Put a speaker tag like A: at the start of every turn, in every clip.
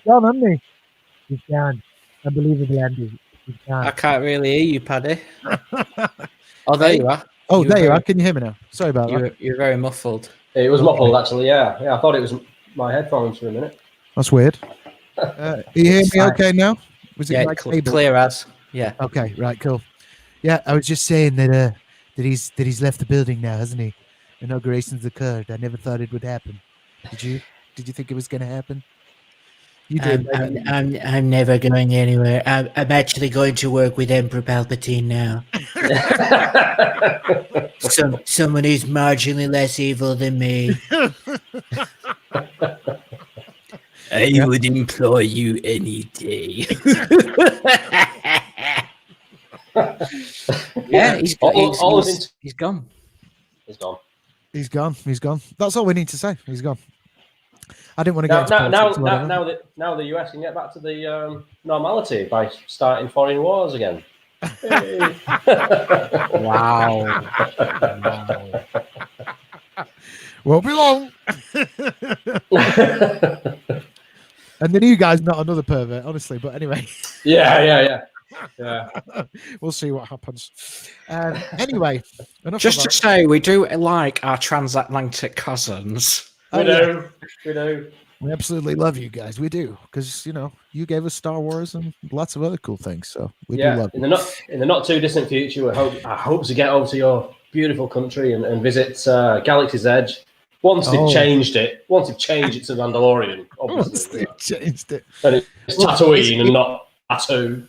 A: Gone, hasn't he? He's gone. Unbelievable, Andy. He's gone.
B: I can't really hear you, Paddy. Oh, there you are.
A: Oh, there you are. Can you hear me now? Sorry about that.
B: You're very muffled.
C: It was muffled, actually. Yeah. I thought it was my headphones for a minute.
A: That's weird. You hear me okay now? Was it
B: clear as? Yeah.
A: Okay. Right. Cool. Yeah, I was just saying that he's left the building now, hasn't he? Inauguration's occurred. I never thought it would happen. Did you? Did you think it was going to happen? You did.
B: I'm never going anywhere. I'm actually going to work with Emperor Palpatine now. Someone who's marginally less evil than me. I would employ you any day. Yeah, he's gone.
C: He's gone.
A: He's gone. He's gone. That's all we need to say. He's gone. I didn't want to get
C: now the US can get back to the normality by starting foreign wars again.
A: Wow. Won't be long. And the new guy's not another pervert, honestly. But anyway.
C: Yeah.
A: We'll see what happens. Anyway,
B: just to say, we do like our transatlantic cousins.
C: We do.
A: We absolutely love you guys. We do, because you gave us Star Wars and lots of other cool things. So we do love
C: you. In the not too distant future, I hope to get over to your beautiful country and visit Galaxy's Edge. Once they've changed it to Mandalorian, obviously.
A: Once they've changed it.
C: And it's Tatooine and not Tatoo.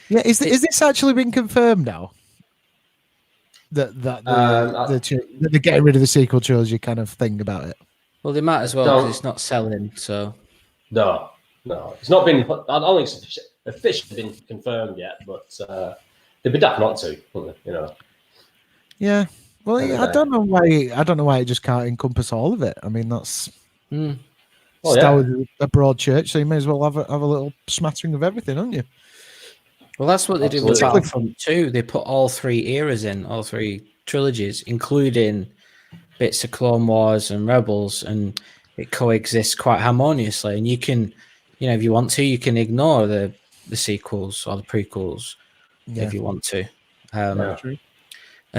A: Yeah, is this actually been confirmed now? That they're getting rid of the sequel trilogy kind of thing about it.
B: Well, they might as well because it's not selling. So
C: no, it's not been. I don't think it's officially been confirmed yet, but they'd be daft not to, wouldn't they?
A: Yeah. Well, I don't know why it just can't encompass all of it. I mean, that's Star Wars, a broad church, so you may as well have a little smattering of everything, haven't you?
B: Well, that's what they did with Battlefront 2. They put all three eras in, all three trilogies, including bits of Clone Wars and Rebels, and it coexists quite harmoniously. And you can, if you want to, you can ignore the sequels or the prequels if you want to. And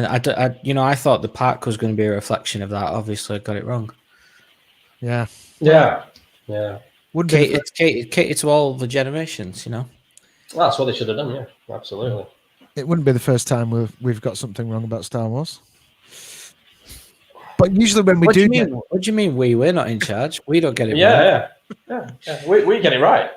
B: I thought the park was going to be a reflection of that. Obviously, I got it wrong.
A: Yeah.
B: It's catered to all the generations,
C: Well, that's what they should have done, yeah. Absolutely.
A: It wouldn't be the first time we've got something wrong about Star Wars. But usually when we
B: what do you mean we're not in charge? We don't get it
C: right. Yeah. We get it right.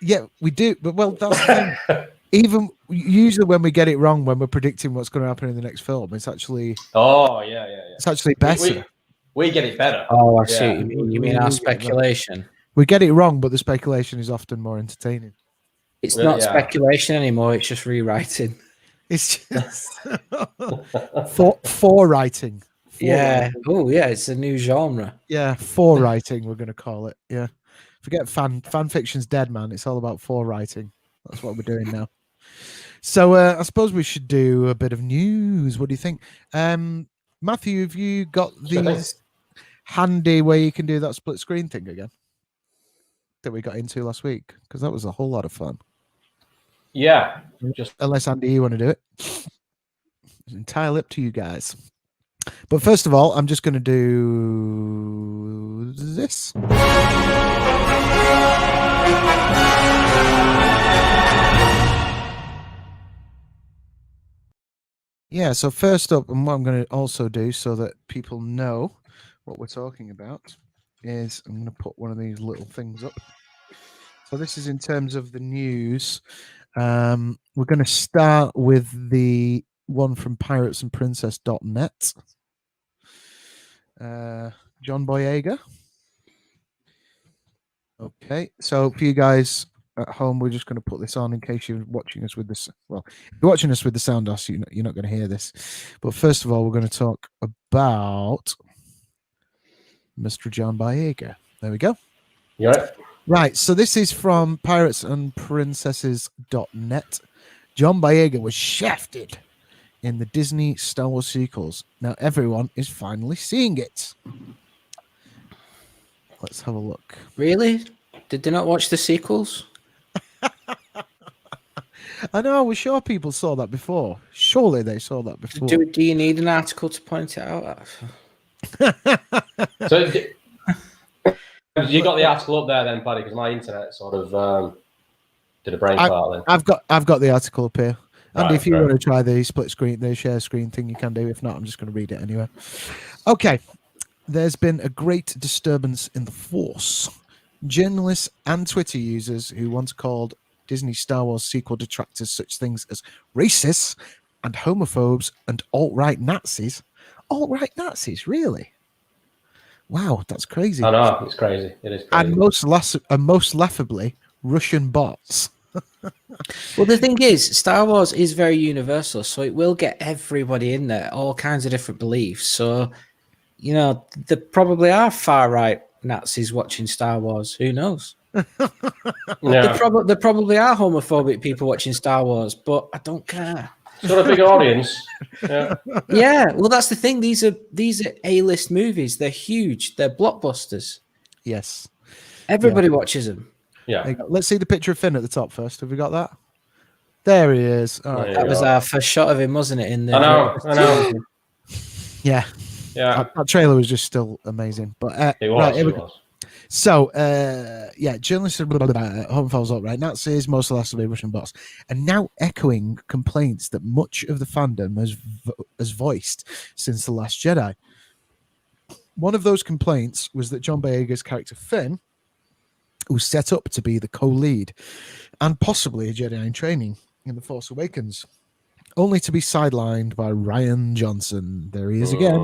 A: Yeah, we do. But that's the thing. Even usually when we get it wrong, when we're predicting what's going to happen in the next film, it's actually it's actually better.
C: We get it better.
B: Oh, I see. You mean our speculation?
A: We get it wrong, but the speculation is often more entertaining.
B: It's not speculation anymore. It's just rewriting.
A: It's just forewriting.
B: Yeah. Oh, yeah. It's a new genre.
A: Yeah, forewriting. We're going to call it. Yeah. Forget fan fiction's dead, man. It's all about forewriting. That's what we're doing now. So I suppose we should do a bit of news. What do you think, Matthew? Have you got these handy where you can do that split screen thing again that we got into last week? Because that was a whole lot of fun.
C: Yeah.
A: Unless Andy, you want to do it. It's entirely up to you guys. But first of all, I'm just going to do this. Yeah, so first up, and what I'm going to also do so that people know what we're talking about is I'm going to put one of these little things up. So this is in terms of the news. We're going to start with the one from piratesandprincess.net. John Boyega. Okay, so for you guys at home, we're just going to put this on in case you're watching us with this. Well, if you're watching us with the sound off, you're not going to hear this. But first of all, we're going to talk about Mr. John Boyega. There we go.
C: Yeah.
A: Right. So this is from piratesandprincesses.net. John Boyega was shafted in the Disney Star Wars sequels. Now everyone is finally seeing it. Let's have a look.
B: Really? Did they not watch the sequels?
A: I know. I was sure people saw that before. Surely they saw that before.
B: Do you need an article to point it out?
C: So you got the article up there then, Paddy? Because my internet sort of did a brain fart then.
A: I've got the article up here. And
C: Right,
A: if you want to try the split screen, the share screen thing, you can do. If not, I'm just going to read it anyway. Okay. There's been a great disturbance in the Force. Journalists and Twitter users who once called Disney Star Wars sequel detractors such things as racists and homophobes and alt-right Nazis. Alt-right Nazis, really? Wow, that's crazy.
C: I know, it's crazy. It is crazy.
A: And most laughably, Russian bots.
B: Well, the thing is, Star Wars is very universal, so it will get everybody in there, all kinds of different beliefs. So, you know, there probably are far-right Nazis watching Star Wars. Who knows?
C: Yeah.
B: There probably are homophobic people watching Star Wars, but I don't care.
C: It's got a big audience. Yeah.
B: Yeah, well, that's the thing. These are A-list movies. They're huge. They're blockbusters.
A: Yes.
B: Everybody watches them.
C: Yeah.
A: Let's see the picture of Finn at the top first. Have we got that? There he is. All right.
B: That was our first shot of him, wasn't it? In the
C: I know.
A: Yeah.
C: Yeah.
A: That trailer was just still amazing. But
C: It was.
A: right, here
C: It
A: we go.
C: was.
A: So, journalists are homophobes, alt-right Nazis, most of the last Russian bots, and now echoing complaints that much of the fandom has voiced since The Last Jedi. One of those complaints was that John Boyega's character Finn was set up to be the co-lead and possibly a Jedi in training in The Force Awakens, only to be sidelined by Rian Johnson. There he is again.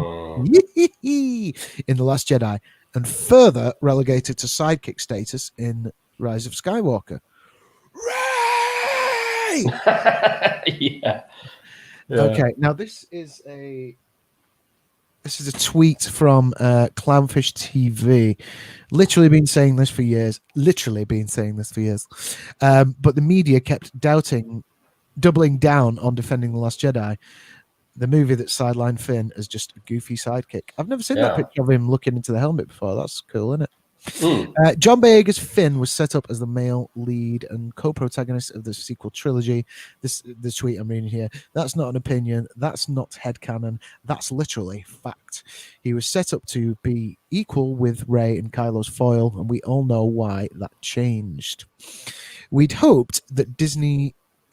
A: In The Last Jedi, and further relegated to sidekick status in Rise of Skywalker. Ray!
C: Yeah.
A: Okay, now this is a tweet from Clownfish TV. Literally been saying this for years. But the media kept doubling down on defending The Last Jedi, the movie that sidelined Finn as just a goofy sidekick. I've never seen that picture of him looking into the helmet before. That's cool, isn't it? John Boyega's Finn was set up as the male lead and co-protagonist of the sequel trilogy. The tweet I'm reading here, that's not an opinion, that's not headcanon, that's literally fact. He was set up to be equal with Rey and Kylo's foil, and we all know why that changed. We'd hoped that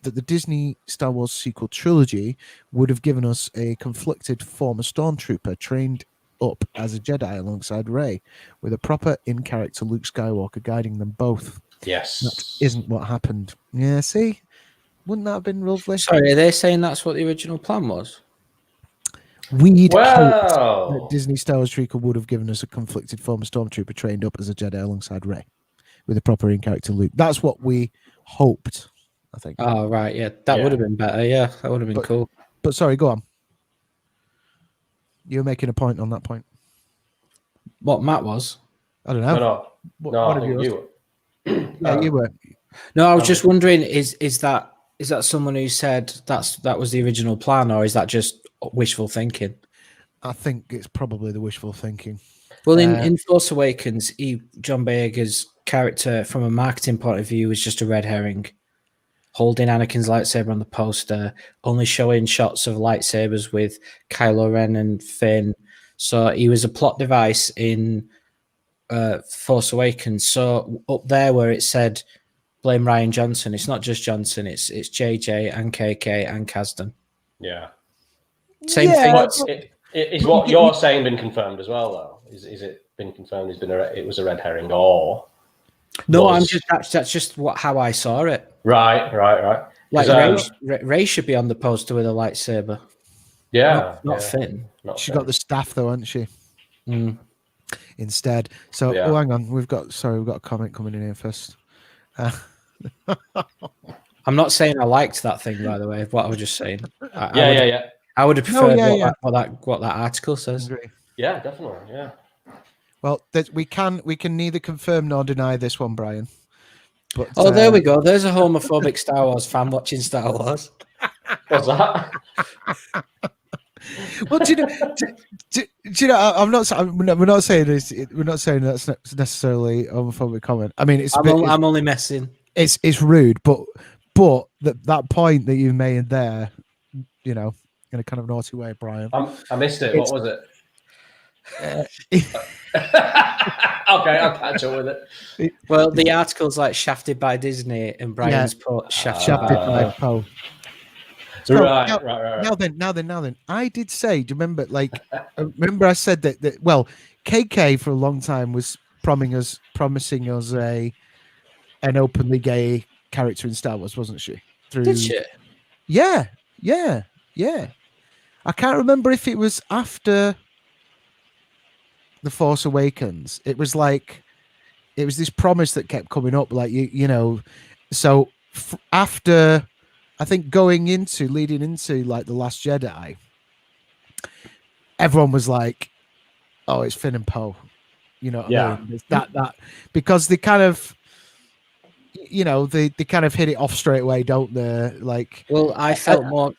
A: the Disney Star Wars sequel trilogy would have given us a conflicted former stormtrooper trained up as a Jedi alongside Rey, with a proper in-character Luke Skywalker guiding them both.
C: Yes.
A: That isn't what happened. Yeah, see? Wouldn't that have been lovely?
B: Sorry, are they saying that's what the original plan was?
A: We'd hoped that Disney Star Wars sequel would have given us a conflicted former stormtrooper trained up as a Jedi alongside Rey, with a proper in-character Luke. That's what we hoped, I think.
B: Oh, right, yeah. That would have been better, yeah. That would have been cool.
A: But sorry, go on. You were making a point on that point.
B: What Matt was?
A: I don't know.
C: No.
A: What
C: I think you were.
A: Yeah, you were.
B: No, I was just wondering, is that someone who said that was the original plan, or is that just wishful thinking?
A: I think it's probably the wishful thinking.
B: Well, in Force Awakens, John Boyega's character, from a marketing point of view, was just a red herring, holding Anakin's lightsaber on the poster, only showing shots of lightsabers with Kylo Ren and Finn. So he was a plot device in Force Awakens. So up there where it said blame Rian Johnson, it's not just Johnson, it's JJ and KK and Kasdan.
C: Yeah.
B: Same thing.
C: Is what you're saying been confirmed as well, though? Is it been confirmed? It was a red herring, or
B: no? That's just how I saw it.
C: Right.
B: Like Rey should be on the poster with a lightsaber.
C: Yeah,
B: not Finn.
A: She's got the staff though, hasn't she? Instead. So hang on, we've got a comment coming in here first.
B: I'm not saying I liked that thing, by the way. What I was just saying.
C: Yeah.
B: I would have preferred
A: yeah.
B: what that article says.
C: Yeah, definitely. Yeah.
A: Well, we can neither confirm nor deny this one, Brian. But
B: there we go. There's a homophobic Star Wars fan watching Star Wars.
C: What's that?
A: Well, do you know? We're not saying this. We're not saying that's necessarily a homophobic comment. I mean,
B: I'm only messing.
A: It's rude, but that point that you made there, you know, in a kind of naughty way, Brian.
C: I missed it. What was it? Okay, I'll catch up with it.
B: Well, the article's like shafted by Disney, and Brian's put shafted by
A: Poe.
C: So, right.
A: Now then. I did say, do you remember? Like, remember I said that. Well, KK for a long time was promising us an openly gay character in Star Wars, wasn't she?
B: Did she?
A: Yeah. I can't remember if it was after The Force Awakens. It was this promise that kept coming up, like you know. So after, I think leading into like The Last Jedi, everyone was like, "Oh, it's Finn and Poe," you know. What I mean? It's that because they kind of, you know, they kind of hit it off straight away, don't they? Like,
B: well, I felt more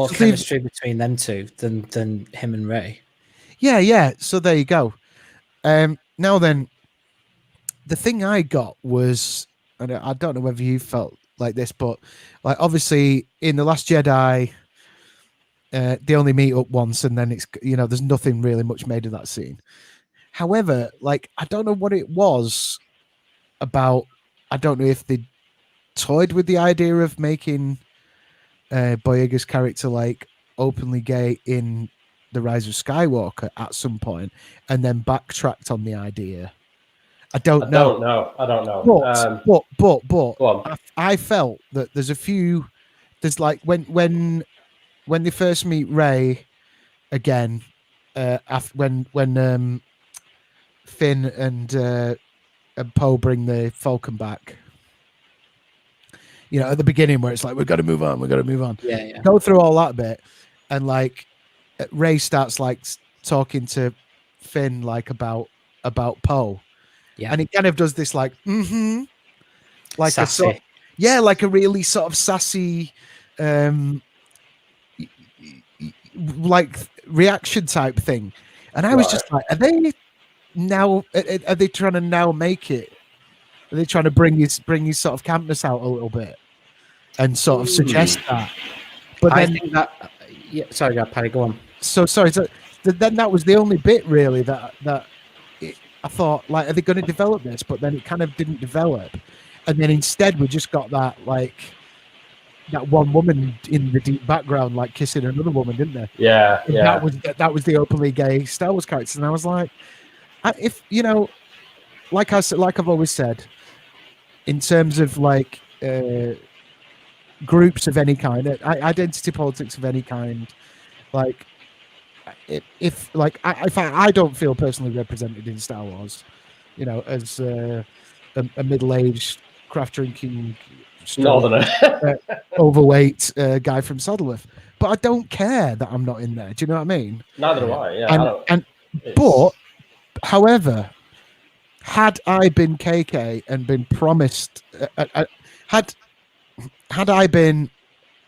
B: chemistry between them two than him and Rey. Yeah.
A: So there you go. Now then, the thing I got was, and I don't know whether you felt like this, but like obviously in The Last Jedi, they only meet up once, and then it's, you know, there's nothing really much made of that scene. However, like, I don't know what it was about. I don't know if they toyed with the idea of making Boyega's character like openly gay in The Rise of Skywalker at some point, and then backtracked on the idea. I don't know. But I felt that there's like when they first meet Rey again, when Finn and Poe bring the Falcon back. You know, at the beginning where it's like, we've got to move on.
B: Yeah.
A: Go through all that bit, and like Rey starts like talking to Finn like about Poe. Yeah. And he kind of does this like, like sassy. Like a really sort of sassy, like reaction type thing. And I was just like, are they trying to now make it? Are they trying to bring his sort of campness out a little bit and sort of suggest that? But
B: I think that, sorry, Paddy, go on.
A: So sorry. So then that was the only bit really that I thought, like, are they going to develop this? But then it kind of didn't develop, and then instead we just got that one woman in the deep background, like kissing another woman, didn't they?
C: Yeah.
A: That was the openly gay Star Wars character, and I was like, if you know, like I've always said, in terms of like groups of any kind, identity politics of any kind, like. If I don't feel personally represented in Star Wars, you know, as a middle-aged, craft-drinking,
C: northerner,
A: overweight guy from Saddleworth, but I don't care that I'm not in there. Do you know what I mean?
C: Neither do I. Yeah.
A: But, however, had I been KK and been promised, had I been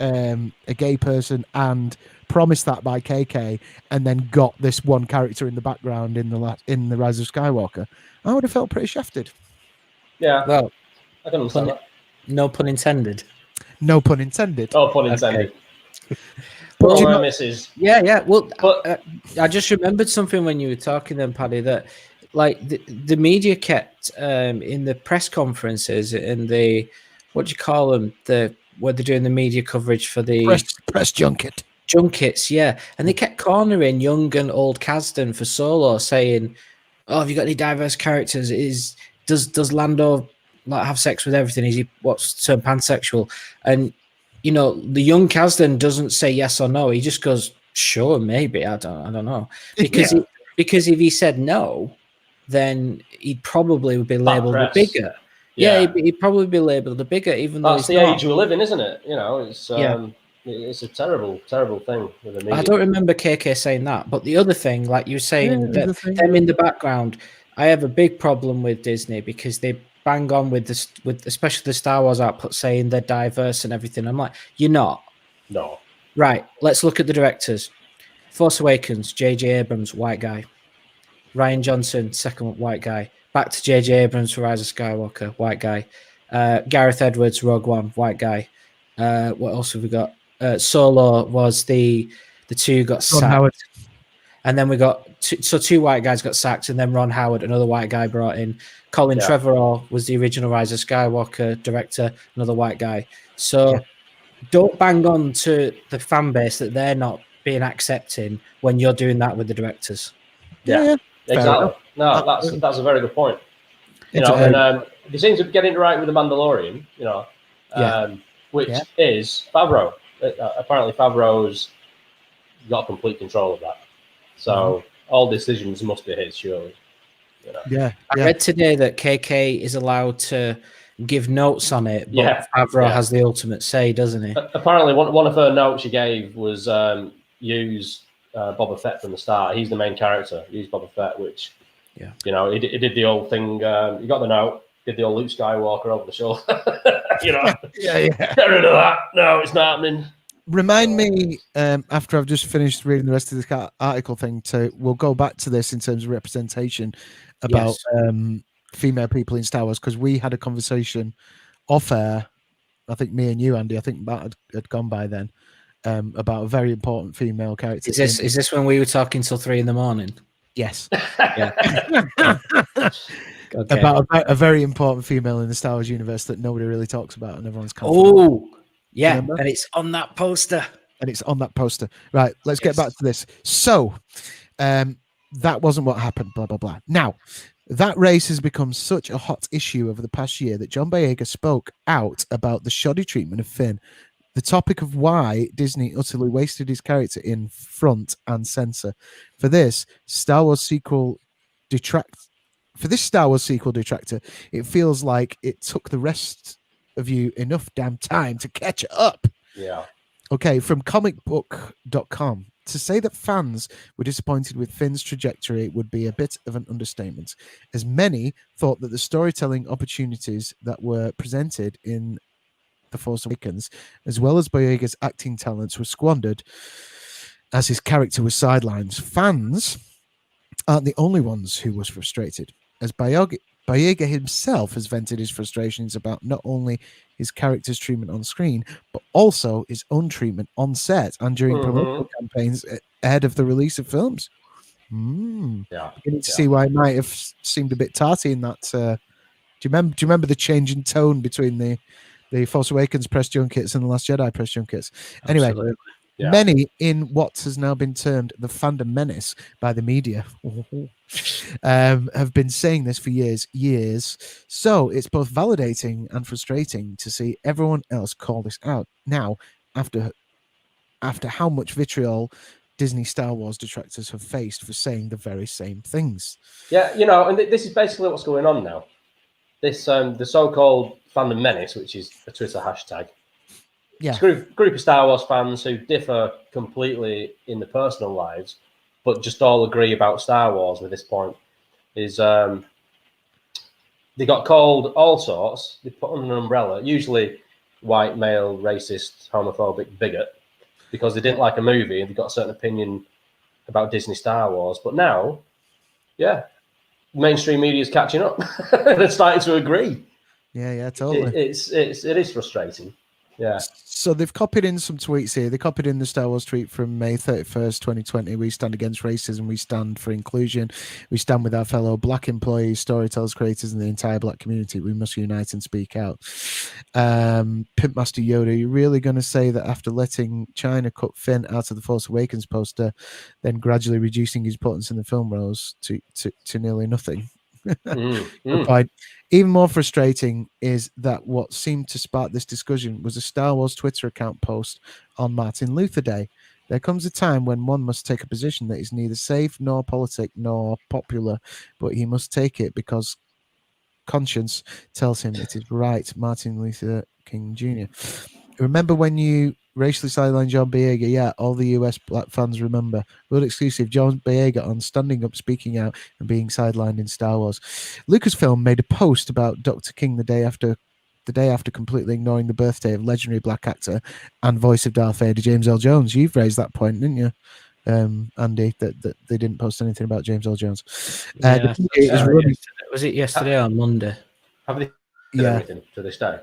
A: a gay person and promised that by KK, and then got this one character in the background in the Rise of Skywalker, I would have felt pretty shafted.
C: Yeah.
B: Well,
C: I can understand that.
B: No pun intended.
A: No pun intended.
C: Oh, pun intended.
B: Okay.
C: Well, Mrs.
B: Yeah. Well, I just remembered something when you were talking then, Paddy, that like the media kept in the press conferences and the, what do you call them, where they're doing the media coverage for the
A: press
B: junkets, yeah, and they kept cornering young and old Kasdan for Solo, saying, "Oh, have you got any diverse characters? Does Lando like have sex with everything? Is he what's turned pansexual?" And you know, the young Kasdan doesn't say yes or no. He just goes, "Sure, maybe. I don't know," because if he said no, then he'd probably be labelled a bigot. Yeah, he'd probably be labelled a bigot, even though
C: that's the age we live in, isn't it? You know, it's it's a terrible, terrible thing with the media.
B: I don't remember KK saying that, but the other thing, like you were saying, that them in the background, I have a big problem with Disney because they bang on with this, with especially the Star Wars output, saying they're diverse and everything. I'm like, you're not.
C: No.
B: Right. Let's look at the directors. Force Awakens, J.J. Abrams, white guy. Rian Johnson, second white guy. Back to J.J. Abrams for Rise of Skywalker, white guy. Gareth Edwards, Rogue One, white guy. What else have we got? Solo was the two got sacked.
A: Howard.
B: And then we got two white guys got sacked, and then Ron Howard, another white guy, brought in. Colin Trevorrow was the original Rise of Skywalker director, another white guy. So don't bang on to the fan base that they're not being accepting when you're doing that with the directors.
C: Yeah. Exactly. No, that's a very good point. You know, and they seem to be getting it right with the Mandalorian. You know, which is Favreau. Apparently, Favreau's got complete control of that. So all decisions must be his, surely. You know?
B: I read today that KK is allowed to give notes on it, but Favreau has the ultimate say, doesn't he?
C: Apparently, one of her notes she gave was use Boba Fett from the start. He's the main character. Use Boba Fett, which, you know, he did the old thing. He got the note, did the old Luke Skywalker over the shoulder. You know, get rid of that. No, it's not happening.
A: Remind me after I've just finished reading the rest of this article thing. We'll go back to this in terms of representation about female people in Star Wars, because we had a conversation off air. I think me and you, Andy. I think that had gone by then. About a very important female character.
B: Is this when we were talking till 3 a.m?
A: Yes.
B: Okay.
A: About a very important female in the Star Wars universe that nobody really talks about, and everyone's
B: and it's on that poster.
A: Right, let's get back to this. So, that wasn't what happened, blah, blah, blah. Now, that race has become such a hot issue over the past year that John Boyega spoke out about the shoddy treatment of Finn, the topic of why Disney utterly wasted his character in front and center. For this Star Wars sequel detractor, it feels like it took the rest of you enough damn time to catch up.
C: Yeah.
A: Okay, from comicbook.com. To say that fans were disappointed with Finn's trajectory would be a bit of an understatement, as many thought that the storytelling opportunities that were presented in The Force Awakens, as well as Boyega's acting talents, were squandered as his character was sidelined. Fans aren't the only ones who was frustrated, as Boyega himself has vented his frustrations about not only his character's treatment on screen, but also his own treatment on set and during promotional campaigns ahead of the release of films. You need to see why it might have seemed a bit tarty in that. Do you remember the change in tone between the Force Awakens press junkets and the Last Jedi press junkets? Anyway, many in what has now been termed the Fandom Menace by the media have been saying this for years. So it's both validating and frustrating to see everyone else call this out now, after how much vitriol Disney Star Wars detractors have faced for saying the very same things.
C: Yeah, you know, and this is basically what's going on now. This the so-called Fandom Menace, which is a Twitter hashtag. It's a group of Star Wars fans who differ completely in their personal lives, but just all agree about Star Wars at this point. Is they got called all sorts. They put under an umbrella, usually white, male, racist, homophobic, bigot, because they didn't like a movie and they got a certain opinion about Disney Star Wars. But now, mainstream media is catching up. They're starting to agree.
A: Yeah, totally.
C: It is frustrating. Yeah.
A: So they've copied in some tweets here. They copied in the Star Wars tweet from May 31st, 2020. We stand against racism. We stand for inclusion. We stand with our fellow Black employees, storytellers, creators, and the entire Black community. We must unite and speak out. Pimpmaster Yoda, you're really going to say that after letting China cut Finn out of the Force Awakens poster, then gradually reducing his importance in the film rose to nearly nothing? Even more frustrating is that what seemed to spark this discussion was a Star Wars Twitter account post on Martin Luther Day. There comes a time when one must take a position that is neither safe nor politic nor popular, but he must take it because conscience tells him it is right. Martin Luther King Jr. Remember when you racially sidelined John Boyega? Yeah, all the US black fans remember. World exclusive, John Boyega on standing up, speaking out, and being sidelined in Star Wars. Lucasfilm made a post about Dr. King the day after completely ignoring the birthday of legendary black actor and voice of Darth Vader, James Earl Jones. You've raised that point, didn't you, Andy, that they didn't post anything about James Earl Jones?
B: Was it yesterday or Monday?
C: Have they done anything to this day?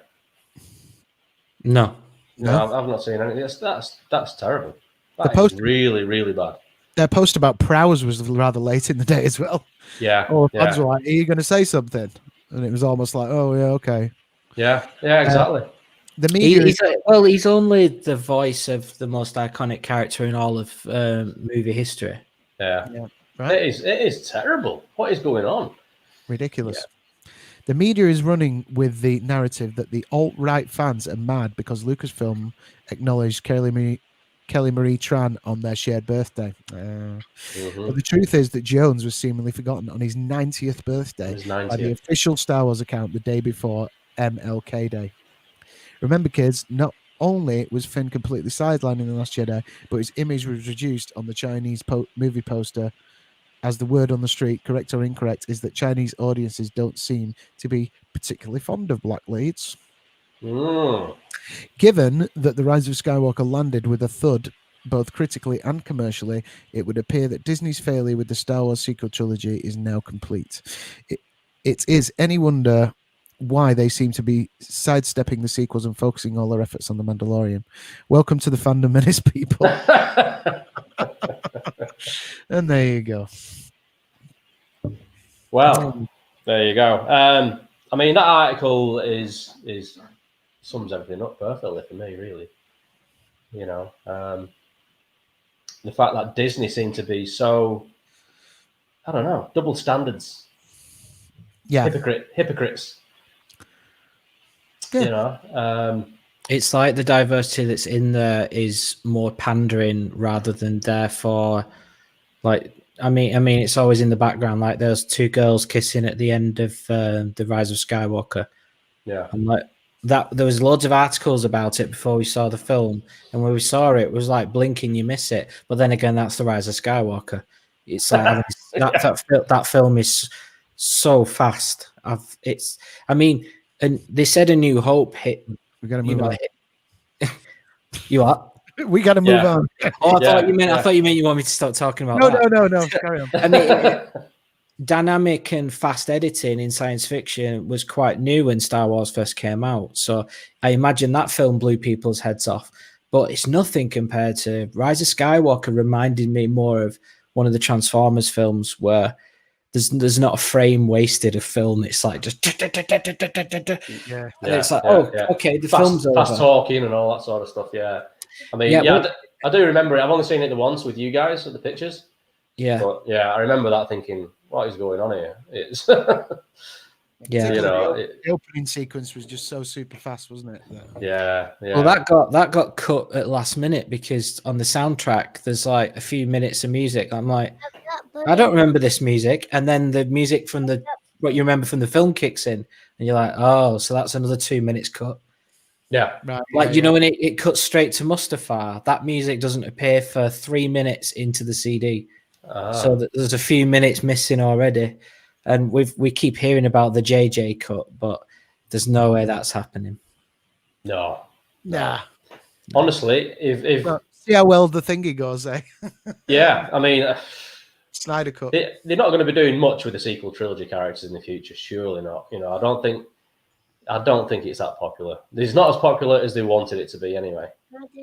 B: No,
C: I've not seen anything. That's terrible. That is really, really bad.
A: Their post about Prowse was rather late in the day as well.
C: Yeah.
A: Fans were like, "Are you going to say something?" And it was almost like, "Oh yeah, okay."
C: Yeah, exactly.
A: The media
B: he's only the voice of the most iconic character in all of movie history.
C: Yeah. Right? It is terrible. What is going on?
A: Ridiculous.
C: Yeah.
A: The media is running with the narrative that the alt-right fans are mad because Lucasfilm acknowledged Kelly Marie Tran on their shared birthday. But the truth is that Jones was seemingly forgotten on his 90th birthday by the official Star Wars account the day before MLK Day. Remember, kids, not only was Finn completely sidelined in The Last Jedi, but his image was reduced on the Chinese movie poster. As the word on the street, correct or incorrect, is that Chinese audiences don't seem to be particularly fond of black leads. Given that The Rise of Skywalker landed with a thud, both critically and commercially, it would appear that Disney's failure with the Star Wars sequel trilogy is now complete. It is any wonder why they seem to be sidestepping the sequels and focusing all their efforts on The Mandalorian. Welcome to the Fandom Menace, people. And there you go.
C: Well, there you go. I mean, that article is sums everything up perfectly for me, really. You know, the fact that Disney seem to be so, I don't know, double standards.
A: Yeah,
C: hypocrites.
A: Yeah.
C: You know,
B: it's like the diversity that's in there is more pandering rather than therefore, like. I mean, it's always in the background. Like there's two girls kissing at the end of The Rise of Skywalker.
C: Yeah,
B: and like that, there was loads of articles about it before we saw the film, and when we saw it, it was like blinking, you miss it. But then again, that's The Rise of Skywalker. It's like that film is so fast. And they said A New Hope hit.
A: We got to move on.
B: You what?
A: We got to move on.
B: Oh, I thought you meant you want me to start talking about that.
A: No. Carry on.
B: I mean, dynamic and fast editing in science fiction was quite new when Star Wars first came out. So I imagine that film blew people's heads off. But it's nothing compared to Rise of Skywalker, reminding me more of one of the Transformers films where there's not a frame wasted of film. It's like just it's like okay, the film's over.
C: Fast talking and all that sort of stuff. Yeah. I mean, I do remember it. I've only seen it the once with you guys at the pictures.
B: Yeah.
C: But I remember that thinking, what is going on here? It's
B: yeah.
C: You know,
A: the opening sequence was just so super fast, wasn't it?
C: Yeah.
B: Well, that got cut at last minute because on the soundtrack there's like a few minutes of music. I'm like, I don't remember this music, and then the music from what you remember from the film kicks in, and you're like, oh, so that's another 2 minutes cut.
C: Yeah,
A: right.
B: Like you know when it cuts straight to Mustafar, that music doesn't appear for 3 minutes into the CD, so there's a few minutes missing already, and we keep hearing about the JJ cut, but there's no way that's happening.
C: No.
A: Nah.
C: Honestly, if
A: see how well the thingy goes, eh?
C: Yeah, I mean,
A: Snyder cut.
C: They're not going to be doing much with the sequel trilogy characters in the future. Surely not. You know, I don't think it's that popular. It's not as popular as they wanted it to be anyway.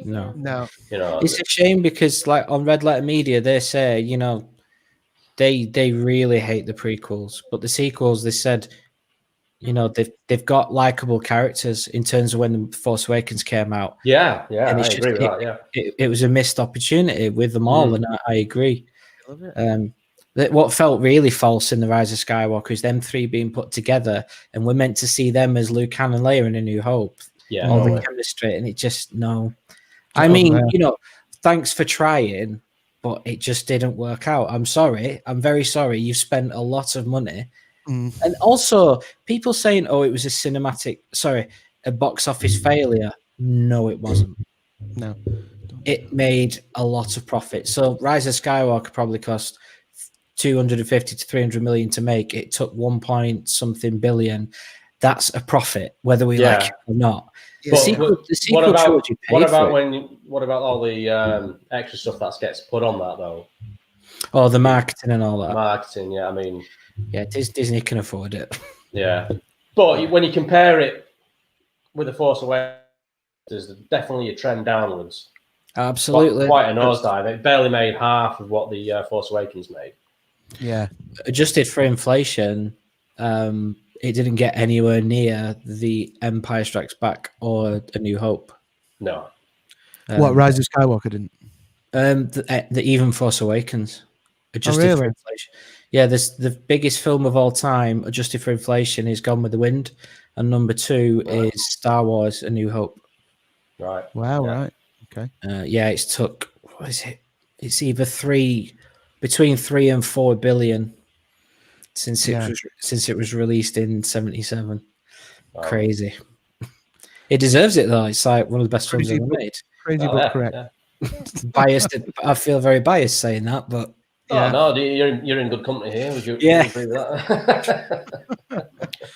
B: No.
C: You know,
B: it's a shame because, like, on Red Letter Media, they say, you know, they really hate the prequels, but the sequels, they said, you know, they've got likable characters in terms of when The Force Awakens came out.
C: Yeah,
B: and
C: I agree with that. Yeah,
B: it was a missed opportunity with them all, and I agree. What felt really false in The Rise of Skywalker is them three being put together, and we're meant to see them as Luke, Han, and Leia in A New Hope.
C: Yeah,
B: all the chemistry, and it just no. I mean, you know, thanks for trying, but it just didn't work out. I'm sorry. I'm very sorry. You spent a lot of money And also, people saying, "Oh, it was a box office failure." No, it wasn't.
A: No,
B: it made a lot of profit. So, Rise of Skywalker probably cost 250 to 300 million to make. It took 1 point something billion. That's a profit, whether we like it or not. The sequel trilogy paid
C: what about
B: for it.
C: What about all the extra stuff that gets put on that though?
B: Oh, the marketing and all that.
C: Marketing, yeah. I mean,
B: yeah, Disney can afford it.
C: Yeah, but when you compare it with The Force Awakens, there's definitely a trend downwards.
B: Absolutely,
C: quite a nosedive. It barely made half of what the Force Awakens made.
A: Yeah,
B: adjusted for inflation, it didn't get anywhere near the Empire Strikes Back or A New Hope.
C: No.
A: What Rise of Skywalker didn't?
B: The even Force Awakens, adjusted
A: really?
B: for inflation. Yeah, the biggest film of all time, adjusted for inflation, is Gone with the Wind, and number 2 is Star Wars: A New Hope.
C: Right.
A: Wow. Yeah. Right. Okay.
B: Yeah, it's took. What is it? It's either between 3 and 4 billion since it was released in 1977. Wow. Crazy. It deserves it though. It's like one of the best films ever made.
A: Crazy but correct.
C: Yeah.
B: Biased. I feel very biased saying that, but
C: no, you're in good company here. Would you agree with that?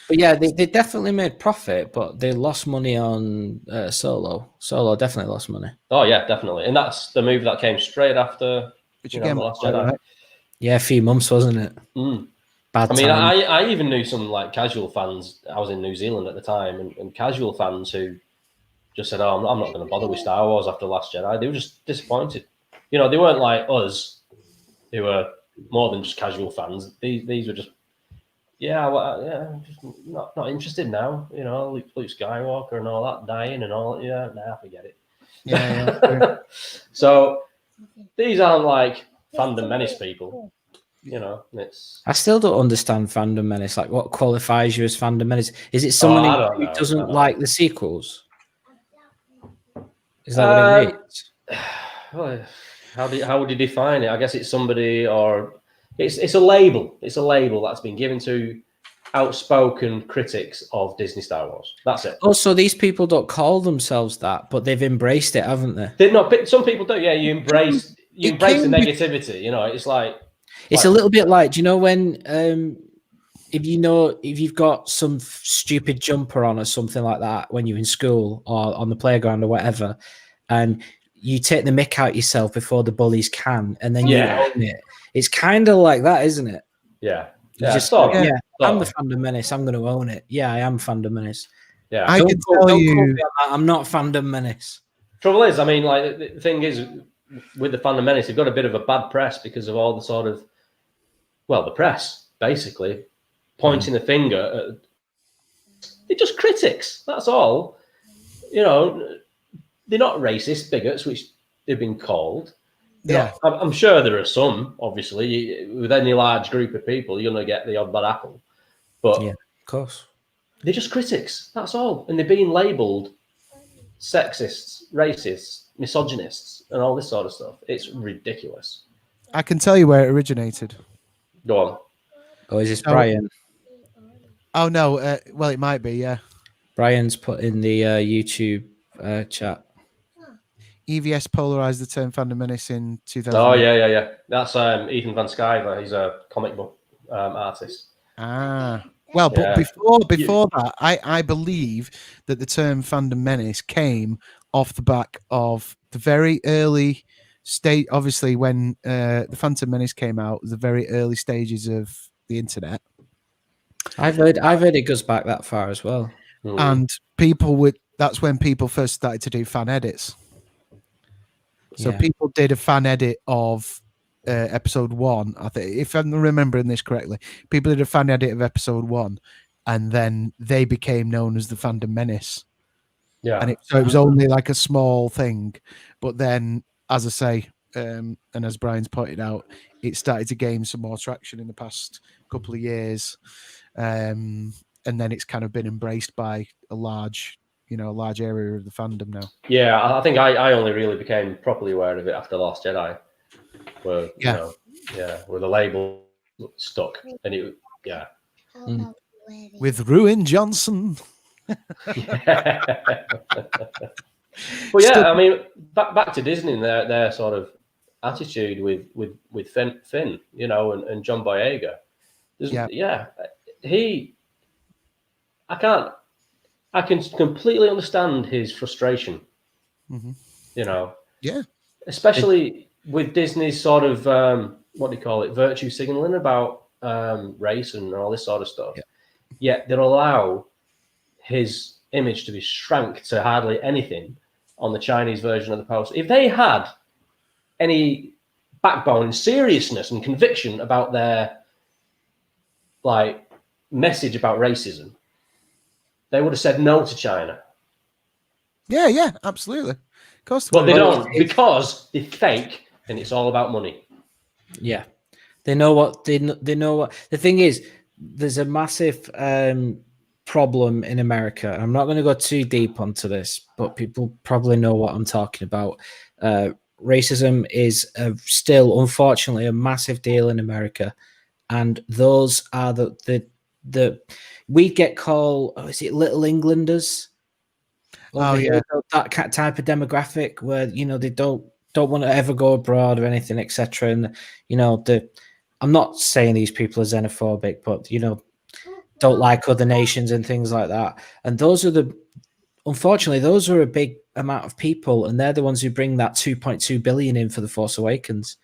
B: But yeah, they definitely made profit, but they lost money on Solo. Solo definitely lost money.
C: Oh yeah, definitely, and that's the movie that came straight after The Last Jedi. Right?
B: Yeah, a few months, wasn't it? Bad
C: I mean,
B: time.
C: I even knew some like casual fans. I was in New Zealand at the time, and casual fans who just said, "Oh, I'm not going to bother with Star Wars after The Last Jedi." They were just disappointed. They weren't like us, who were more than just casual fans. These were just, just not interested now. Luke Skywalker and all that dying and all. Yeah, forget it.
A: Yeah.
C: So these aren't like Fandom Menace people. It's.
B: I still don't understand Fandom Menace. Like, what qualifies you as Fandom Menace? Is it someone who doesn't like the sequels? Is that what it means?
C: Well, how would you define it? I guess it's somebody, or it's a label. It's a label that's been given to outspoken critics of Disney Star Wars. That's it.
B: Also, these people don't call themselves that, but they've embraced it, haven't they?
C: They're not. Some people do. Yeah, you embrace the negativity. It's like.
B: It's a little bit like, do you know when if you've got some stupid jumper on or something like that when you're in school or on the playground or whatever, and you take the mick out yourself before the bullies can, and then you own it. It's kind of like that, isn't it?
C: Yeah.
B: I'm the Fandom Menace. I'm going to own it. Yeah, I am Fandom Menace.
A: Yeah, I can tell you,
B: I'm not Fandom Menace.
C: Trouble is, I mean, like the thing is, with the Fandom Menace, they've got a bit of a bad press because of all the sort of, the press basically pointing the finger at. They're just critics. That's all. They're not racist bigots, which they've been called. I'm sure there are some. Obviously, with any large group of people, you're going to get the odd bad apple. But
B: yeah, of course,
C: they're just critics. That's all, and they're being labelled sexists, racists, misogynists, and all this sort of stuff. It's ridiculous.
A: I can tell you where it originated.
C: Go on.
B: Oh, is this Brian?
A: Oh no. Well, it might be. Yeah.
B: Brian's put in the YouTube chat.
A: EVS polarized the term Fandom Menace in 2000.
C: Oh yeah. That's Ethan Van Sciver. He's a comic book artist.
A: Well, but before that, I believe that the term Fandom Menace came off the back of the very early state. Obviously, when the Phantom Menace came out, the very early stages of the internet.
B: I've heard it goes back that far as well.
A: And that's when people first started to do fan edits. So people did a fan edit of episode 1. I think, if I'm remembering this correctly, people did a fan edit of episode 1, and then they became known as the Fandom Menace.
C: Yeah.
A: And it was only like a small thing, but then, as I say, and as Brian's pointed out, it started to gain some more traction in the past couple of years, and then it's kind of been embraced by a large area of the fandom now.
C: Yeah, I think I only really became properly aware of it after Last Jedi, where where the label stuck, and
A: with Ruin Johnson.
C: But yeah, I mean, back to Disney and their sort of attitude with Finn, you know, and John Boyega. I can completely understand his frustration.
A: Mm-hmm.
C: You know,
A: yeah,
C: especially with Disney's sort of what do you call it, virtue signaling about race and all this sort of stuff.
A: Yeah.
C: Yet they'll allow his image to be shrank to hardly anything on the Chinese version of the poster. If they had any backbone and seriousness and conviction about their like message about racism, they would have said no to China.
A: Yeah, absolutely. Of course,
C: but they don't, because they're fake and it's all about money.
B: Yeah, they know what they know. What the thing is, there's a massive problem in America. I'm not going to go too deep onto this, but people probably know what I'm talking about. Racism is still, unfortunately, a massive deal in America, and those are the we get called, is it Little Englanders?
A: Oh yeah,
B: that type of demographic where, you know, they don't want to ever go abroad or anything, etc. And you know, I'm not saying these people are xenophobic, but you know, don't like other nations and things like that. And those are unfortunately, those are a big amount of people, and they're the ones who bring that 2.2 billion in for The Force Awakens.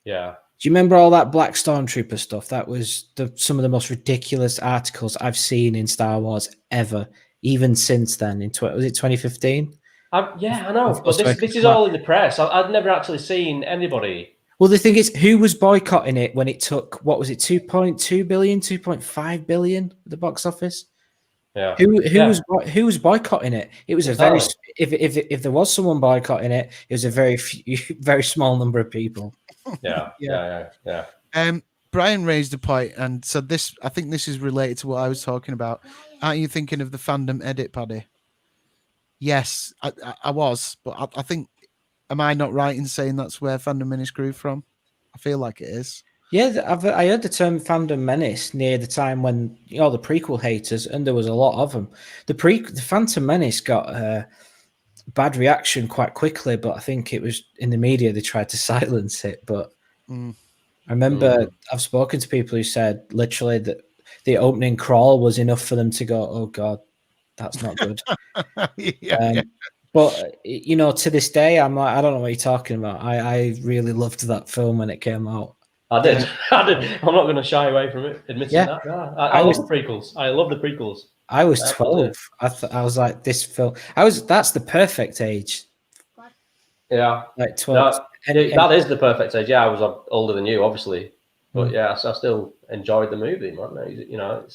C: Yeah.
B: Do you remember all that Black Stormtrooper stuff? That was some of the most ridiculous articles I've seen in Star Wars ever, even since then. Was it 2015?
C: Yeah, I know. But this is all in the press. I've never actually seen anybody.
B: Well, the thing is, who was boycotting it when it took, what was it, 2.2 billion, 2.5 billion at the box office?
C: Yeah.
B: Who was boycotting it? It was very if there was someone boycotting it, it was a very small number of people.
C: Yeah.
A: Brian raised a point and said this. I think this is related to what I was talking about. Aren't you thinking of the fandom edit, Paddy? Yes, I was, but I think, am I not right in saying that's where Fandom Menace grew from? I feel like it is.
B: Yeah, I heard the term Fandom Menace near the time when, you know, the prequel haters, and there was a lot of them. The Phantom Menace got a bad reaction quite quickly, but I think it was in the media they tried to silence it. But I remember I've spoken to people who said literally that the opening crawl was enough for them to go, "Oh God, that's not good." But you know, to this day, I'm like, I don't know what you're talking about. I really loved that film when it came out.
C: I did. I'm not going to shy away from it, admitting that. No, I love the prequels. I love the prequels.
B: I was 12. I was like, this film. That's the perfect age.
C: Yeah,
B: like 12.
C: That is the perfect age. Yeah, I was older than you, obviously, but yeah, so I still enjoyed the movie, man. You know,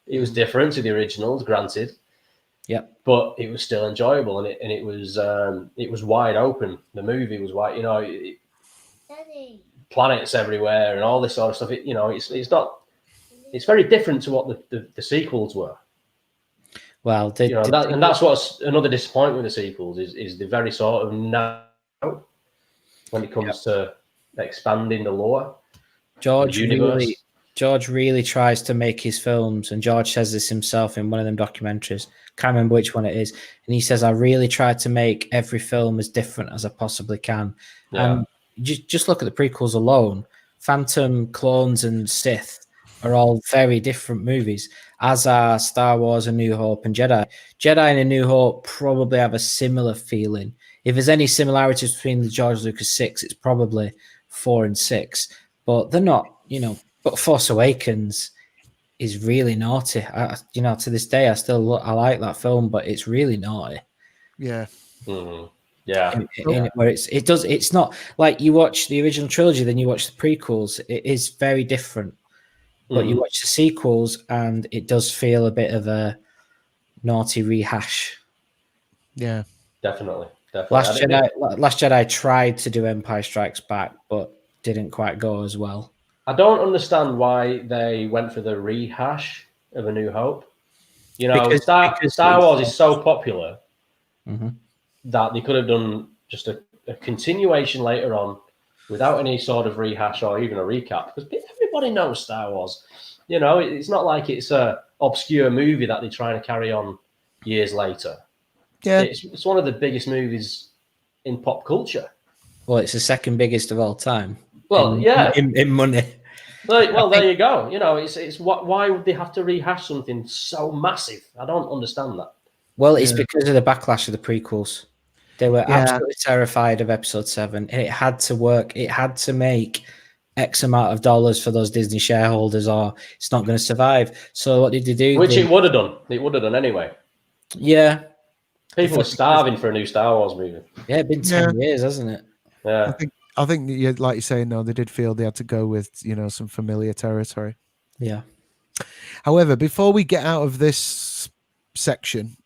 C: it was different to the originals, granted.
B: Yeah,
C: but it was still enjoyable, and it was wide open. The movie was wide, you know. Planets everywhere and all this sort of stuff. It's very different to what the sequels were.
B: Well,
C: and that's what's another disappointment with the sequels is the very sort of now when it comes to expanding the lore.
B: George really tries to make his films, and George says this himself in one of them documentaries. Can't remember which one it is, and he says, "I really tried to make every film as different as I possibly can." And just look at the prequels alone. Phantom, Clones, and Sith are all very different movies, as are Star Wars, A New Hope, and Jedi. Jedi and A New Hope probably have a similar feeling. If there's any similarities between the George Lucas 6, it's probably 4 and 6, but they're not, you know. But Force Awakens is really naughty. You know, to this day, I like that film, but it's really naughty.
A: Yeah.
C: Mm-hmm. Yeah.
B: Where it's not like you watch the original trilogy, then you watch the prequels. It is very different. But you watch the sequels, and it does feel a bit of a naughty rehash.
A: Yeah,
C: definitely.
B: Last Jedi tried to do Empire Strikes Back, but didn't quite go as well.
C: I don't understand why they went for the rehash of A New Hope. You know, because Star Wars is so popular that they could have done just a continuation later on without any sort of rehash or even a recap. Because Everybody knows Star Wars. You know, it's not like it's a obscure movie that they're trying to carry on years later.
A: Yeah,
C: it's one of the biggest movies in pop culture.
B: Well, it's the second biggest of all time.
C: Well,
B: in money.
C: Well, there you go. You know, it's why would they have to rehash something so massive? I don't understand that.
B: Well, it's because of the backlash of the prequels. They were absolutely terrified of Episode 7, and it had to work. It had to make X amount of dollars for those Disney shareholders, or it's not going to survive. So what did they do?
C: Which it would have done. It would have done anyway.
B: Yeah.
C: People are starving for a new Star Wars movie.
B: Yeah, it's been 10 years, hasn't it?
C: Yeah.
A: I think like you say, no, they did feel they had to go with, you know, some familiar territory.
B: Yeah.
A: However, before we get out of this section,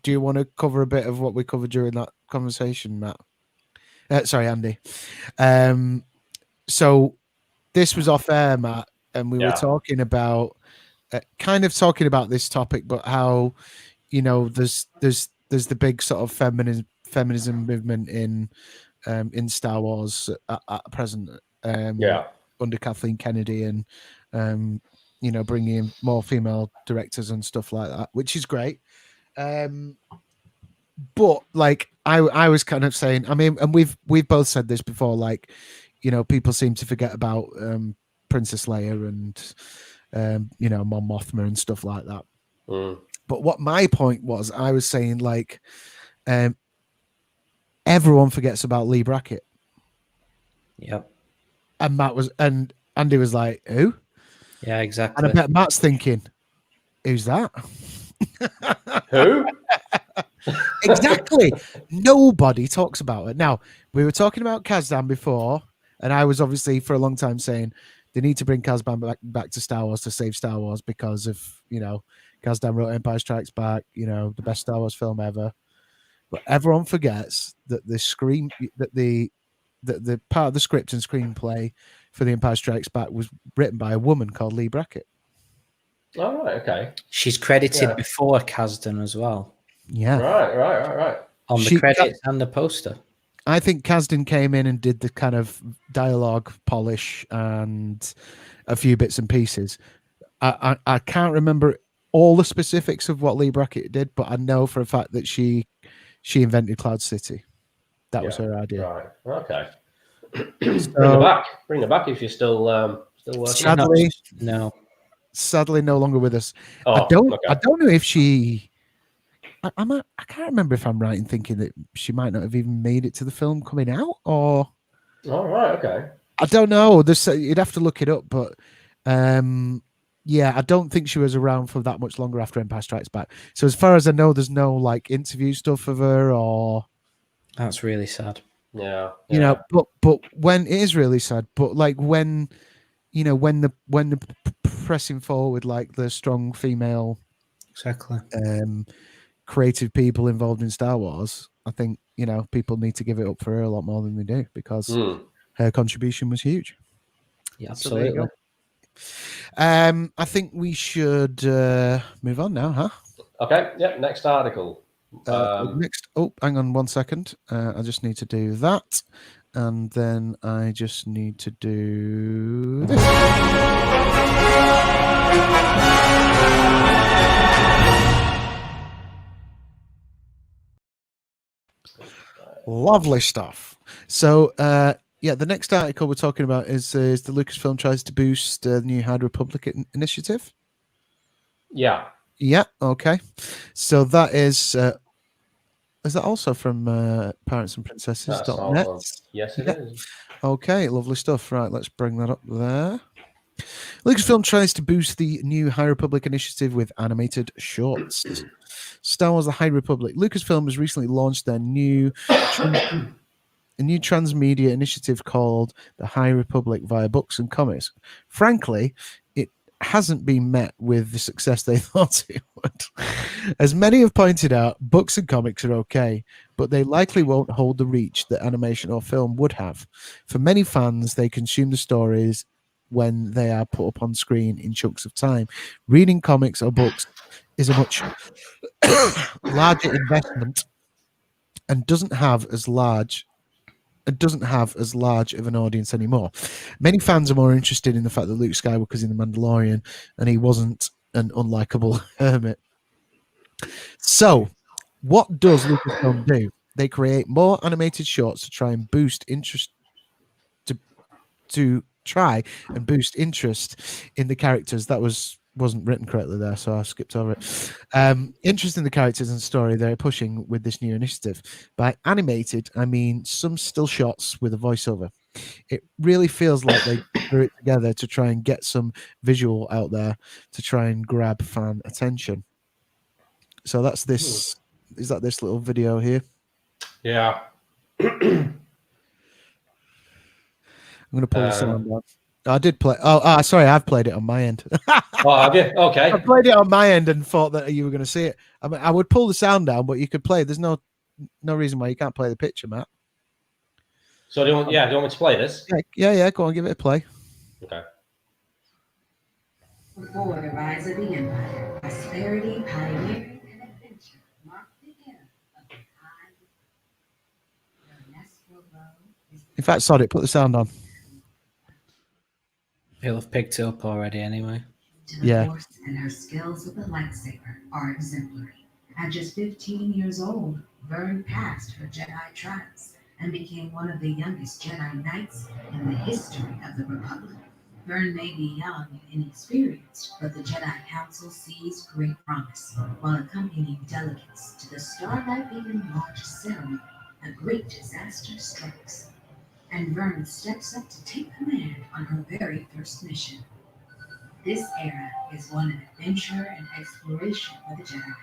A: do you want to cover a bit of what we covered during that conversation, Matt? Sorry, Andy. So this was off air, Matt, and we were talking about kind of talking about this topic, but how, you know, there's the big sort of feminism movement in Star Wars at present. Under Kathleen Kennedy, and you know, bringing in more female directors and stuff like that, which is great. But like I was kind of saying, I mean, and we've both said this before, like, you know, people seem to forget about Princess Leia and you know, Mon Mothma and stuff like that. But what my point was, I was saying, like, everyone forgets about Lee Brackett.
B: Yep.
A: And Andy was like, who?
B: Yeah, exactly.
A: And I bet Matt's thinking, who's that?
C: Who?
A: Exactly. Nobody talks about it. Now, we were talking about Kazdan before, and I was obviously for a long time saying they need to bring Kazdan back to Star Wars to save Star Wars because of, you know, Kazdan wrote Empire Strikes Back, you know, the best Star Wars film ever. But everyone forgets that the part of the script and screenplay for The Empire Strikes Back was written by a woman called Lee Brackett.
C: Oh, right, okay.
B: She's credited before Kazdan as well.
A: Yeah.
C: Right.
B: On the credits and the poster.
A: I think Kazdan came in and did the kind of dialogue polish and a few bits and pieces. I can't remember all the specifics of what Lee Brackett did, but I know for a fact that she invented Cloud City. That was her idea.
C: Right. Okay. Bring her back if you're still working.
A: Sadly, no longer with us.
C: Oh,
A: I don't know if she. I can't remember if I'm right in thinking that she might not have even made it to the film coming out, or.
C: All right. Okay.
A: I don't know. You'd have to look it up, but yeah, I don't think she was around for that much longer after Empire Strikes Back. So as far as I know, there's no like interview stuff of her or.
B: That's really sad.
C: Yeah.
A: You know, but when it is really sad, but like when, you know, when the pressing forward like the strong female,
B: exactly,
A: creative people involved in Star Wars, I think, you know, people need to give it up for her a lot more than they do because her contribution was huge.
B: Yeah, absolutely.
A: So I think we should move on now, huh?
C: Okay. Yeah. Next article.
A: Next. Oh, hang on 1 second. I just need to do that, and then I just need to do this. Lovely stuff. So, yeah, the next article we're talking about is the Lucasfilm tries to boost the new High Republic initiative.
C: Yeah.
A: Yeah. Okay. So that is that also from Parents and Princesses.net?
C: Yes, it is.
A: Okay, lovely stuff. Right, let's bring that up there. Lucasfilm tries to boost the new High Republic initiative with animated shorts. Star Wars: The High Republic. Lucasfilm has recently launched their new transmedia initiative called The High Republic via books and comics. Frankly, it hasn't been met with the success they thought it would. As many have pointed out, books and comics are okay, but they likely won't hold the reach that animation or film would have. For many fans, they consume the stories when they are put up on screen in chunks of time. Reading comics or books is a much larger investment and doesn't have as large and doesn't have as large of an audience anymore. Many fans are more interested in the fact that Luke Skywalker's in The Mandalorian and he wasn't an unlikable hermit. So, what does Lucasfilm do? They create more animated shorts to try and boost interest to try and boost interest in the characters. That wasn't written correctly there, so I skipped over it. Interest in the characters and story they're pushing with this new initiative. By animated, I mean some still shots with a voiceover. It really feels like they threw it together to try and get some visual out there to try and grab fan attention. So that's this. Is that this little video here?
C: Yeah.
A: I'm going to pull the sound down. I did play. Sorry, I've played it on my end.
C: Oh, have you? Okay.
A: I played it on my end and thought that you were going to see it. I mean, I would pull the sound down, but you could play. There's no reason why you can't play the picture, Matt.
C: So do you want me to play this?
A: Yeah. Go on, give it a play.
C: Okay.
D: Before the rise of the Empire, prosperity, pioneering, and adventure marked the era of the time.
A: In fact, sod it. Put the sound on.
B: He'll have picked it up already anyway.
A: Yeah.
D: Force and her skills with the lightsaber are exemplary. At just 15 years old, Vern passed her Jedi trials and became one of the youngest Jedi Knights in the history of the Republic. Vern may be young and inexperienced, but the Jedi Council sees great promise. While accompanying delegates to the Starlight Beacon launch ceremony, a great disaster strikes, and Vern steps up to take command on her very first mission. This era is one of adventure and exploration for the Jedi,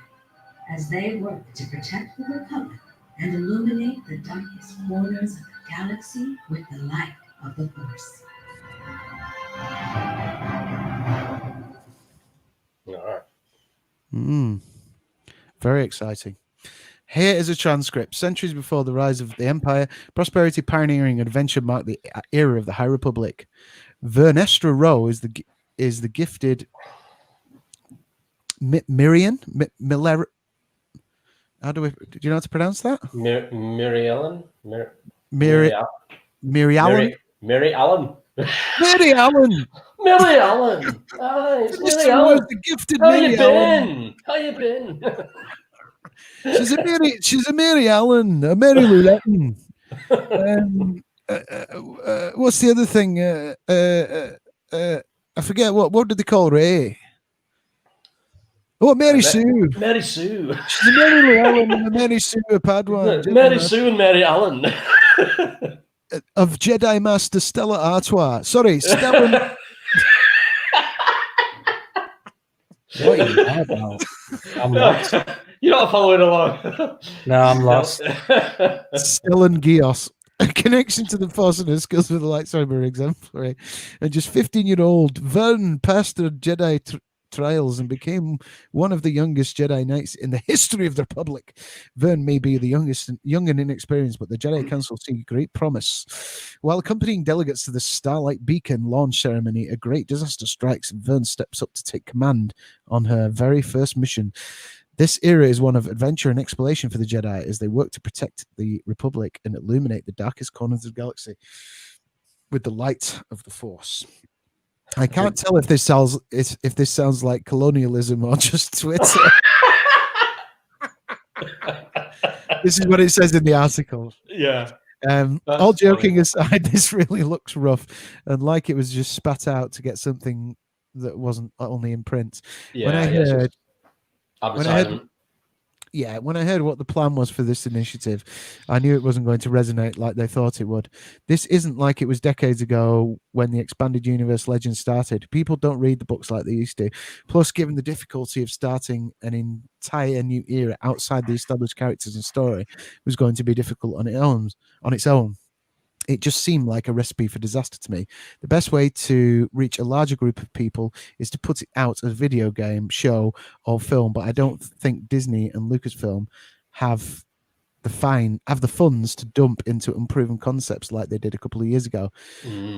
D: as they work to protect the Republic and illuminate the darkest corners of the galaxy with the light of the Force.
C: All
A: right. Very exciting. Here is a transcript. Centuries before the rise of the Empire, prosperity, pioneering, and adventure marked the era of the High Republic. Vernestra Rowe is the gifted Mirian. Do you know how to pronounce that?
C: Mary Ellen.
A: Mary Allen.
C: Mary Allen.
A: Mary Allen.
C: Mary Allen. Hi, it's Mary Allen.
A: The gifted
C: How
A: Mary
C: you
A: Allen.
C: How you been?
A: She's a Mary Allen, a Mary Louletten. What's the other thing? I forget what did they call Ray? Oh, Mary Sue.
C: Mary Sue.
A: She's a Mary Llewellyn and a Mary Sue Padua.
C: Mary Sue and Mary Allen.
A: Of Jedi Master Stella Artois. Sorry, Stella.
B: What are you on about? I'm lost.
C: You're not following along.
B: No, I'm lost.
A: Stellan Gios. A connection to the Force and her skills with the lightsaber exemplary. And just 15-year-old Vern passed her Jedi trials and became one of the youngest Jedi Knights in the history of the Republic. Vern may be the young and inexperienced, but the Jedi Council see great promise. While accompanying delegates to the Starlight Beacon launch ceremony, a great disaster strikes and Vern steps up to take command on her very first mission. This era is one of adventure and exploration for the Jedi as they work to protect the Republic and illuminate the darkest corners of the galaxy with the light of the Force. I can't tell if this sounds like colonialism or just Twitter. This is what it says in the article.
C: Yeah.
A: All joking aside, this really looks rough and like it was just spat out to get something that wasn't only in print.
C: Yeah,
A: when I heard what the plan was for this initiative, I knew it wasn't going to resonate like they thought it would. This isn't like it was decades ago when the expanded universe legend started. People don't read the books like they used to. Plus, given the difficulty of starting an entire new era outside the established characters and story was going to be difficult on its own. It just seemed like a recipe for disaster to me. The best way to reach a larger group of people is to put it out as a video game, show, or film. But I don't think Disney and Lucasfilm have the funds to dump into unproven concepts like they did a couple of years ago.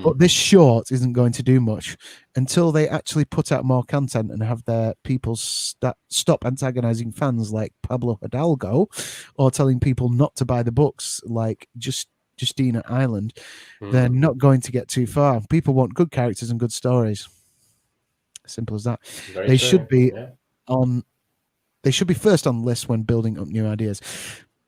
A: But this short isn't going to do much until they actually put out more content and have their people stop antagonizing fans like Pablo Hidalgo or telling people not to buy the books. Like, just Justina Island, they're not going to get too far. People want good characters and good stories. Simple as that. They should be They should be first on the list when building up new ideas.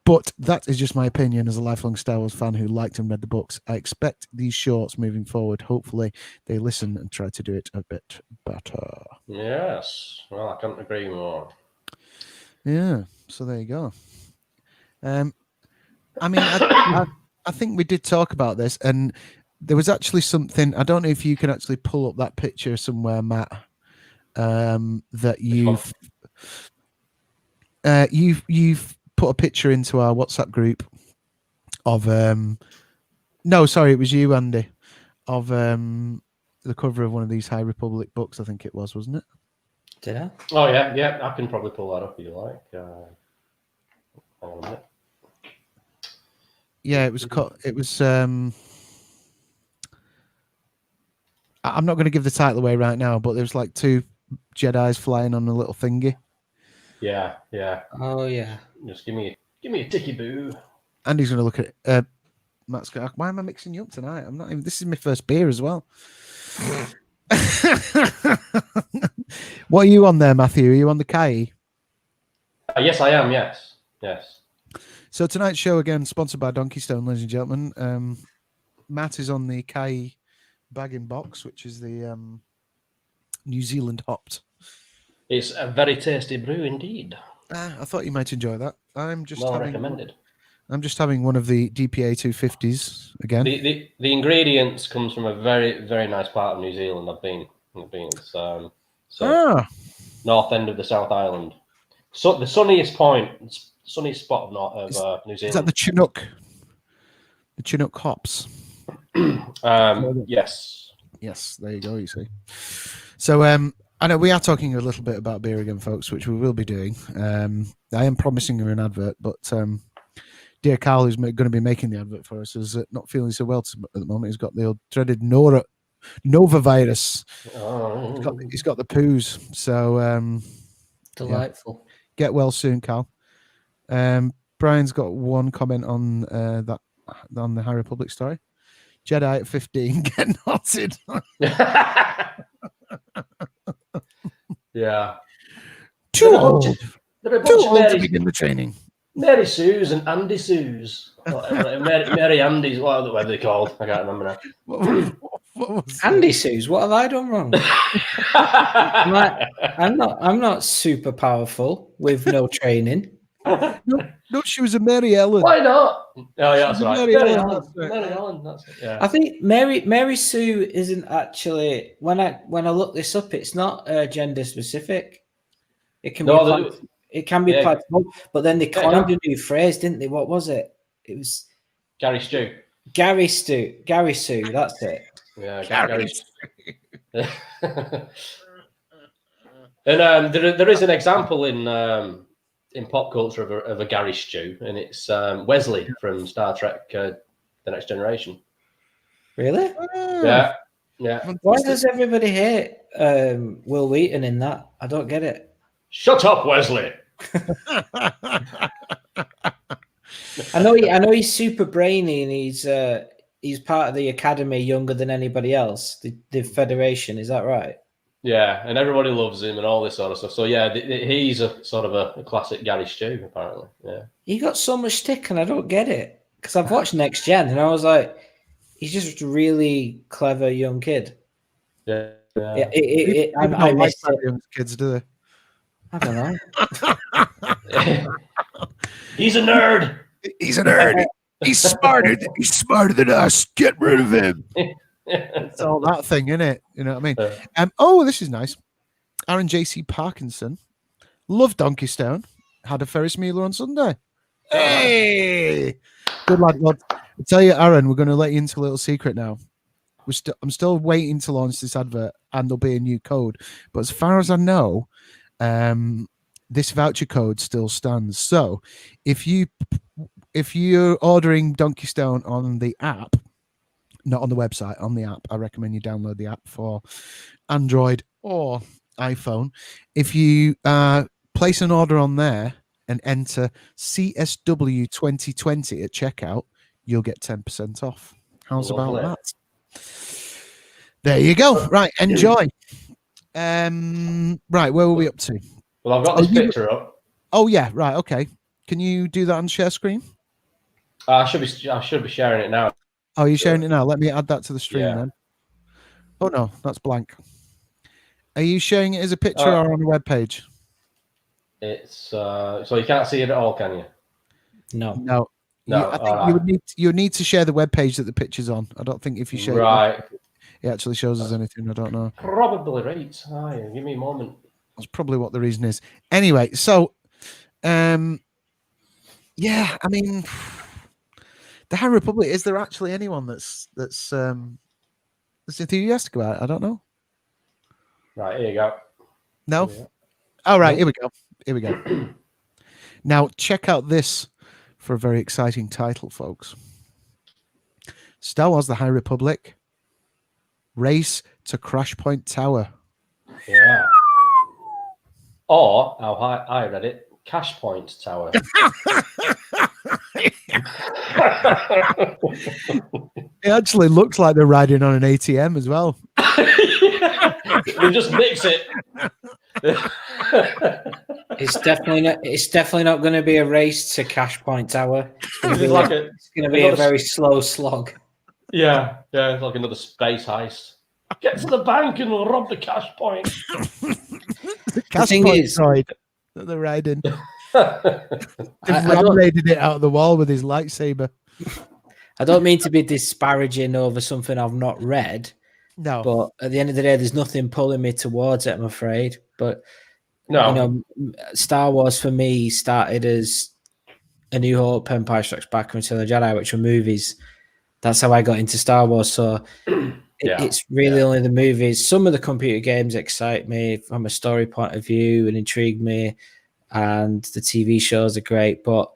A: But that is just my opinion as a lifelong Star Wars fan who liked and read the books. I expect these shorts moving forward. Hopefully, they listen and try to do it a bit better.
C: Yes. Well, I couldn't agree more.
A: Yeah. So there you go. I mean, I think we did talk about this, and there was actually something. I don't know if you can actually pull up that picture somewhere, Matt. That you've put a picture into our WhatsApp group of no, sorry, it was you, Andy, of the cover of one of these High Republic books. I think it was, wasn't it?
B: Did I?
C: Oh yeah, I can probably pull that up if you like. Hang on a minute.
A: Yeah, it was. I'm not going to give the title away right now, but there was like two Jedis flying on a little thingy.
C: Yeah.
B: Oh yeah.
C: Just give me a ticky boo.
A: Andy's going to look at it. Matt's going, why am I mixing you up tonight? I'm not even. This is my first beer as well. What are you on there, Matthew? Are you on the Kai?
C: Yes, I am. Yes.
A: So tonight's show again sponsored by Donkey Stone, ladies and gentlemen. Matt is on the Kai bagging box, which is the New Zealand hopped.
C: It's a very tasty brew indeed.
A: I thought you might enjoy that.
C: Recommended.
A: I'm just having one of the DPA 250s again.
C: The ingredients comes from a very, very nice part of New Zealand. I've been. It's north end of the South Island. So the sunniest spot of New Zealand.
A: Is that the Chinook? The Chinook hops.
C: Yes.
A: Yes, there you go, you see. So I know we are talking a little bit about beer again, folks, which we will be doing. I am promising you an advert, but dear Carl, who's going to be making the advert for us, is not feeling so well at the moment. He's got the old dreaded Nova virus.
C: Oh.
A: He's got the poos. So
B: delightful.
A: Yeah. Get well soon, Carl. Brian's got one comment on that on the High Republic story. Jedi at 15 get knotted.
C: Yeah.
A: Too old
C: to
A: begin the training.
C: Mary Sue's and Andy Sue's. Mary Andy's, what are they called? I can't remember now.
A: What
B: Andy Sue's, what have I done wrong? I'm not super powerful with no training.
A: No, she was a Mary Ellen.
C: Why not? Oh yeah, that's right.
A: Mary
C: Ellen, that's it. Yeah.
B: I think Mary Sue isn't actually when I look this up, it's not gender specific. It can be applied to both, but then they coined a new phrase, didn't they? What was it? It was
C: Gary Sue,
B: that's it.
C: Yeah, Gary. And there is an example in pop culture of a Gary Stew, and it's Wesley from Star Trek: The Next Generation.
B: Really?
C: Yeah.
B: Why does everybody hate Will Wheaton in that? I don't get it.
C: Shut up, Wesley.
B: I know he's super brainy, and he's part of the academy, younger than anybody else. The Federation, is that right?
C: Yeah, and everybody loves him and all this sort of stuff. So yeah, he's a sort of a classic Gary Stew, apparently. Yeah, he
B: got so much stick, and I don't get it because I've watched Next Gen, and I was like, he's just a really clever young kid.
C: Yeah.
A: I like young kids, do they?
B: I don't know.
C: He's a nerd.
A: He's a nerd. He's smarter than us. Get rid of him. It's all that thing, isn't it? You know what I mean? Oh, this is nice. Aaron J.C. Parkinson loved Donkey Stone. Had a Ferris Mealer on Sunday. Hey, good lad. Well, I tell you, Aaron, we're going to let you into a little secret now. I'm still waiting to launch this advert, and there'll be a new code. But as far as I know, this voucher code still stands. So if you're ordering Donkey Stone on the app, not on the website, on the app, I recommend you download the app for Android or iPhone. If you place an order on there and enter CSW 2020 at checkout, you'll get 10% off. How's
C: Lovely.
A: about that? There you go. Right, enjoy. Right, where were we up to?
C: Well, I've got this picture up.
A: Oh yeah, right. Okay. Can you do that on share screen?
C: I should be sharing it now.
A: Oh, you're sharing it now. Let me add that to the stream then. Oh no, that's blank. Are you sharing it as a picture or on a web page?
C: It's so you can't see it at all, can you?
A: No. I think you would need to share the web page that the picture's on. I don't think if you share it actually shows us anything. I don't know.
C: Probably right. Give me a moment.
A: That's probably what the reason is. Anyway, so yeah, I mean, the High Republic, is there actually anyone that's enthusiastic about it? I don't know.
C: Right, here you go.
A: No? All right, here we go. Now, check out this for a very exciting title, folks. Star Wars: The High Republic, Race to Crash Point Tower.
C: Yeah. Or, how I read it, Cash Point Tower.
A: It actually looks like they're riding on an ATM as well.
C: They just mix it.
B: It's definitely not going to be a race to Cash Point Tower. It's going to be a very slow slog.
C: Yeah, it's like another space heist. Get to the bank and we'll rob the cash point.
A: The thing is, that they're riding. They've raided it out of the wall with his lightsaber.
B: I don't mean to be disparaging over something I've not read.
A: No.
B: But at the end of the day, there's nothing pulling me towards it, I'm afraid. But
C: no,
B: Star Wars for me started as A New Hope, Empire Strikes Back, and Return of the Jedi, which were movies. That's how I got into Star Wars. So it's really only the movies. Some of the computer games excite me from a story point of view and intrigue me, and the TV shows are great. But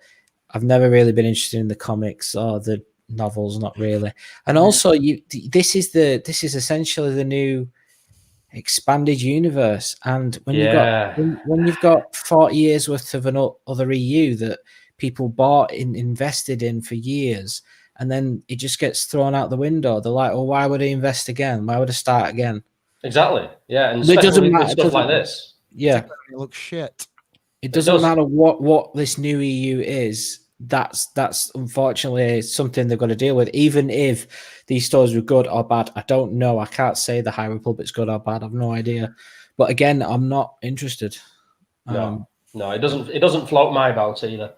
B: I've never really been interested in the comics or the novels, not really. And also, this is essentially the new expanded universe. And when you've got 40 years worth of other EU that people bought invested in for years, and then it just gets thrown out the window. They're like, "Oh, why would I invest again? Why would I start again?"
C: Exactly. Yeah, and
B: it doesn't matter.
C: Stuff like this.
B: Yeah,
A: it looks shit.
B: It doesn't matter what this new EU is. That's unfortunately something they've got to deal with. Even if these stories were good or bad, I don't know. I can't say the High Republic's good or bad. I've no idea. But again, I'm not interested.
C: No, it doesn't float my boat either.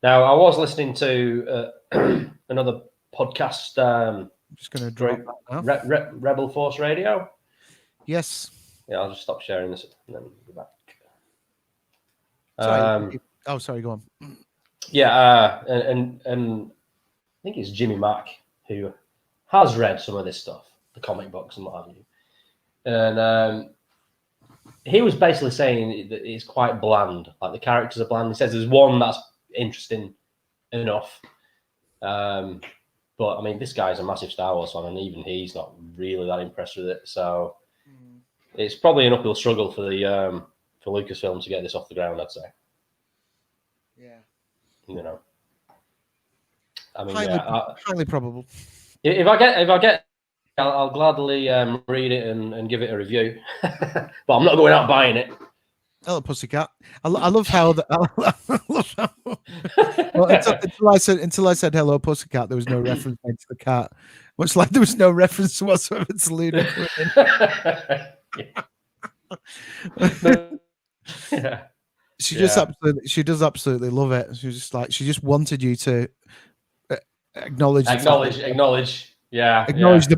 C: Now, I was listening to another podcast.
A: I'm just going to drop that now.
C: Rebel Force Radio.
A: Yes.
C: Yeah, I'll just stop sharing this and then go back.
A: Sorry, go on.
C: Yeah, and I think it's Jimmy Mack who has read some of this stuff, the comic books and what have you. And he was basically saying that it's quite bland, like the characters are bland. He says there's one that's interesting enough. But I mean, this guy's a massive Star Wars fan, and even he's not really that impressed with it. So it's probably an uphill struggle for the for Lucasfilm to get this off the ground, I'd say.
A: Yeah.
C: You know. I mean,
A: highly probable.
C: If I get, I'll gladly read it and give it a review. But I'm not going out buying it.
A: Hello, Pussycat. I love how well, until I said hello, Pussycat, there was no reference made to the cat. Much like there was no reference whatsoever to Luna.
C: Yeah.
A: She does absolutely love it. She just wanted you to acknowledge
C: Yeah.
A: Acknowledge the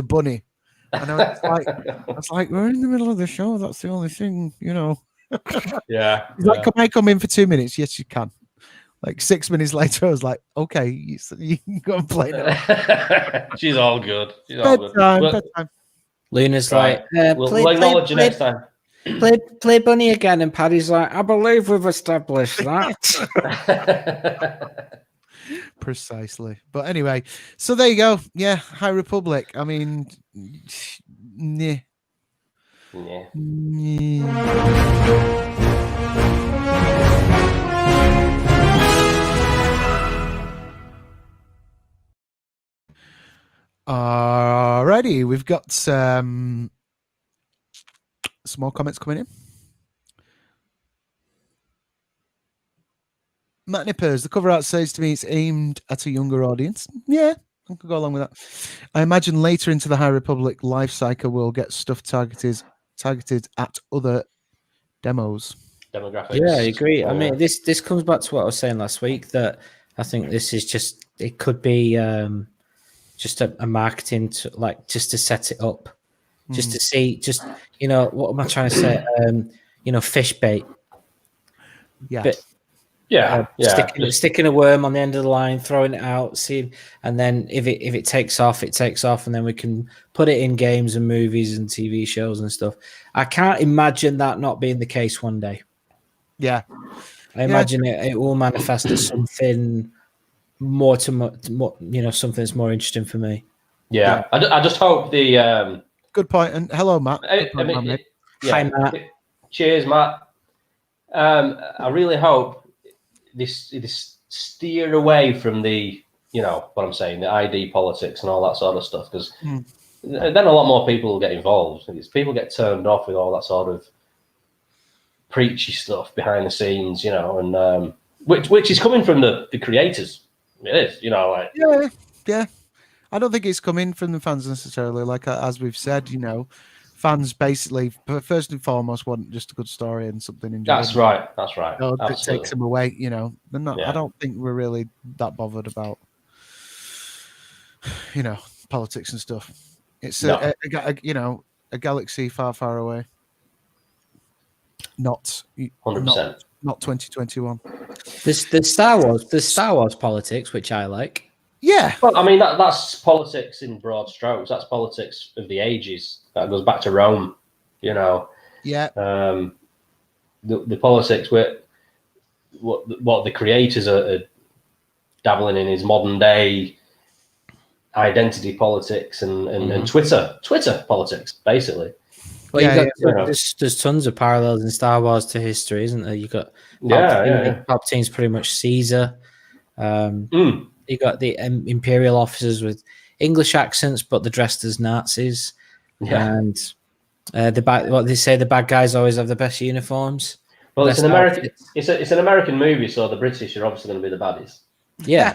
A: bunny. I know it's like we're in the middle of the show. That's the only thing, you know.
C: Yeah.
A: He's like, can I come in for 2 minutes? Yes, you can. Like 6 minutes later, I was like, okay, you can go and play now.
C: She's all good.
A: Bedtime.
B: Luna's
C: right.
B: Like,
C: we'll acknowledge you next time.
B: Play Bunny again, and Paddy's like, I believe we've established that.
A: Precisely. But anyway, so there you go. Yeah, High Republic. I mean, yeah. Alrighty, we've got some more comments coming in. Matt Nippers, the cover art says to me it's aimed at a younger audience. Yeah, I could go along with that. I imagine later into the High Republic life cycle we'll get stuff targeted at other demos.
C: Demographics.
B: Yeah, I agree. I mean, this comes back to what I was saying last week, that I think this is just, it could be just a marketing just to set it up, just to see, what am I trying to say? Fish bait.
A: Yeah.
B: But, sticking a worm on the end of the line, throwing it out, seeing, and then if it takes off, it takes off, and then we can put it in games and movies and TV shows and stuff. I can't imagine that not being the case one day.
A: Yeah,
B: I imagine it will manifest as something more, something that's more interesting for me.
C: Yeah. I just hope the
A: good point. And hello, Matt.
B: Hi, Matt.
C: Cheers, Matt. I really hope this steer away from the, what I'm saying, the ID politics and all that sort of stuff, because then a lot more people will get involved. People get turned off with all that sort of preachy stuff behind the scenes, and which is coming from the creators. It is,
A: Yeah. I don't think it's coming from the fans necessarily. Like as we've said, fans basically first and foremost want just a good story and something enjoyable.
C: That's right.
A: It takes them away, They're not. Yeah. I don't think we're really that bothered about, politics and stuff. It's a galaxy far, far away. Not
C: 100%.
A: Not 2021.
B: The Star Wars politics, which I like.
A: Yeah.
C: Well, I mean that's politics in broad strokes. That's politics of the ages. That goes back to Rome, Yeah. The politics with what the creators are dabbling in is modern day identity politics and Twitter politics, basically.
B: Well, there's tons of parallels in Star Wars to history, isn't there? You got Palpatine's pretty much Caesar. You got the Imperial officers with English accents, but they're dressed as Nazis. Yeah. And what they say, the bad guys always have the best uniforms.
C: Well, it's an American movie, so the British are obviously going to be the baddies.
B: Yeah.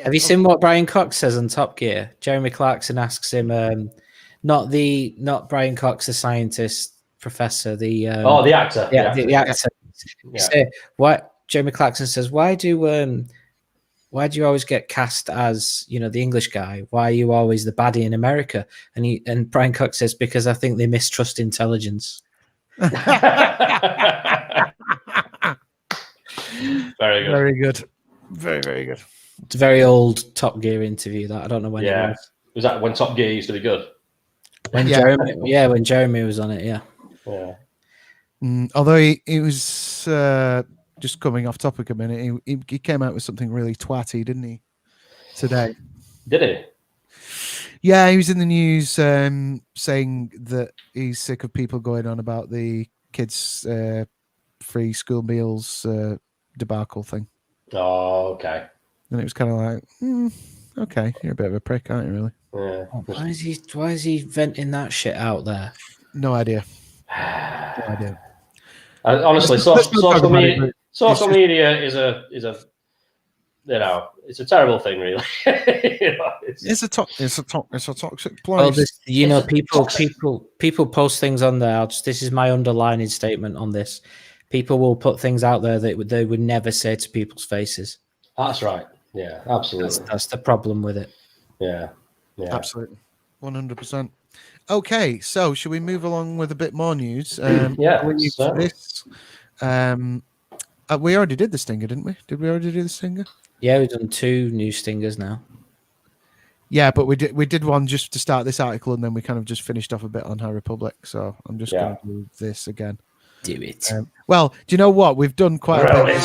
B: Have you seen what Brian Cox says on Top Gear? Jeremy Clarkson asks him, not Brian Cox, the scientist professor, the
C: actor.
B: Yeah, the actor. Yeah. So, Jeremy Clarkson says, why do you always get cast as, the English guy? Why are you always the baddie in America? And Brian Cox says, because I think they mistrust intelligence.
C: Very good.
A: Very good. Very, very good.
B: It's a very old Top Gear interview that I don't know when it was.
C: Was that when Top Gear used to be good?
B: When Jeremy was on it, yeah.
A: Although he was just coming off topic a minute, he came out with something really twatty, didn't he? Today.
C: Did he?
A: Yeah, he was in the news saying that he's sick of people going on about the kids' free school meals debacle thing.
C: Oh, okay.
A: And it was kind of like, okay, you're a bit of a prick, aren't you, really?
C: Yeah.
B: Why is he venting that shit out there?
A: No idea.
C: Honestly, social media is a it's a terrible thing, really.
A: It's a toxic place.
B: Well, people post things on there. This is my underlining statement on this. People will put things out there that they would never say to people's faces.
C: That's right. Yeah, absolutely.
B: That's the problem with it.
C: Yeah.
A: Absolutely. 100%. Okay, so should we move along with a bit more news? This. We already did the stinger, didn't we? Did we already do the stinger?
B: Yeah, we've done 2 new stingers now.
A: Yeah, but we did one just to start this article, and then we kind of just finished off a bit on High Republic. So I'm just going to do this again.
B: Do it.
A: Well, do you know what? We've done quite a bit.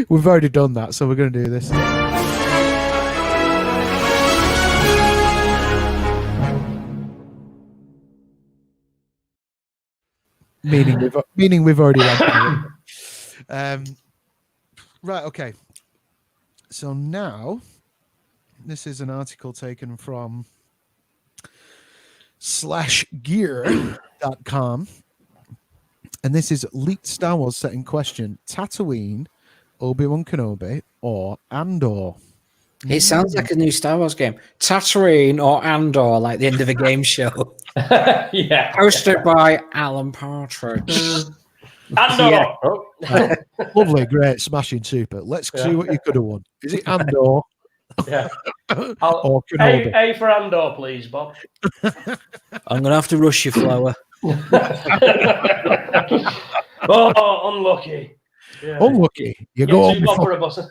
A: We've already done that, so we're going to do this. Meaning we've already done it. Right, okay. So now, this is an article taken from /gear.com. And this is leaked Star Wars set in question. Tatooine, Obi-Wan Kenobi, or Andor?
B: It sounds like a new Star Wars game. Tatooine or Andor, like the end of a game show.
C: Yeah.
B: Hosted by Alan Partridge.
C: Andor!
B: Yeah.
C: Oh.
A: Lovely, great, smashing super. Let's see what you could have won. Is it Andor?
C: Yeah.
A: Or Kenobi?
C: A for Andor, please, Bob.
B: I'm going to have to rush you, Flower.
C: Oh, unlucky. Yeah.
A: Unlucky. You go on with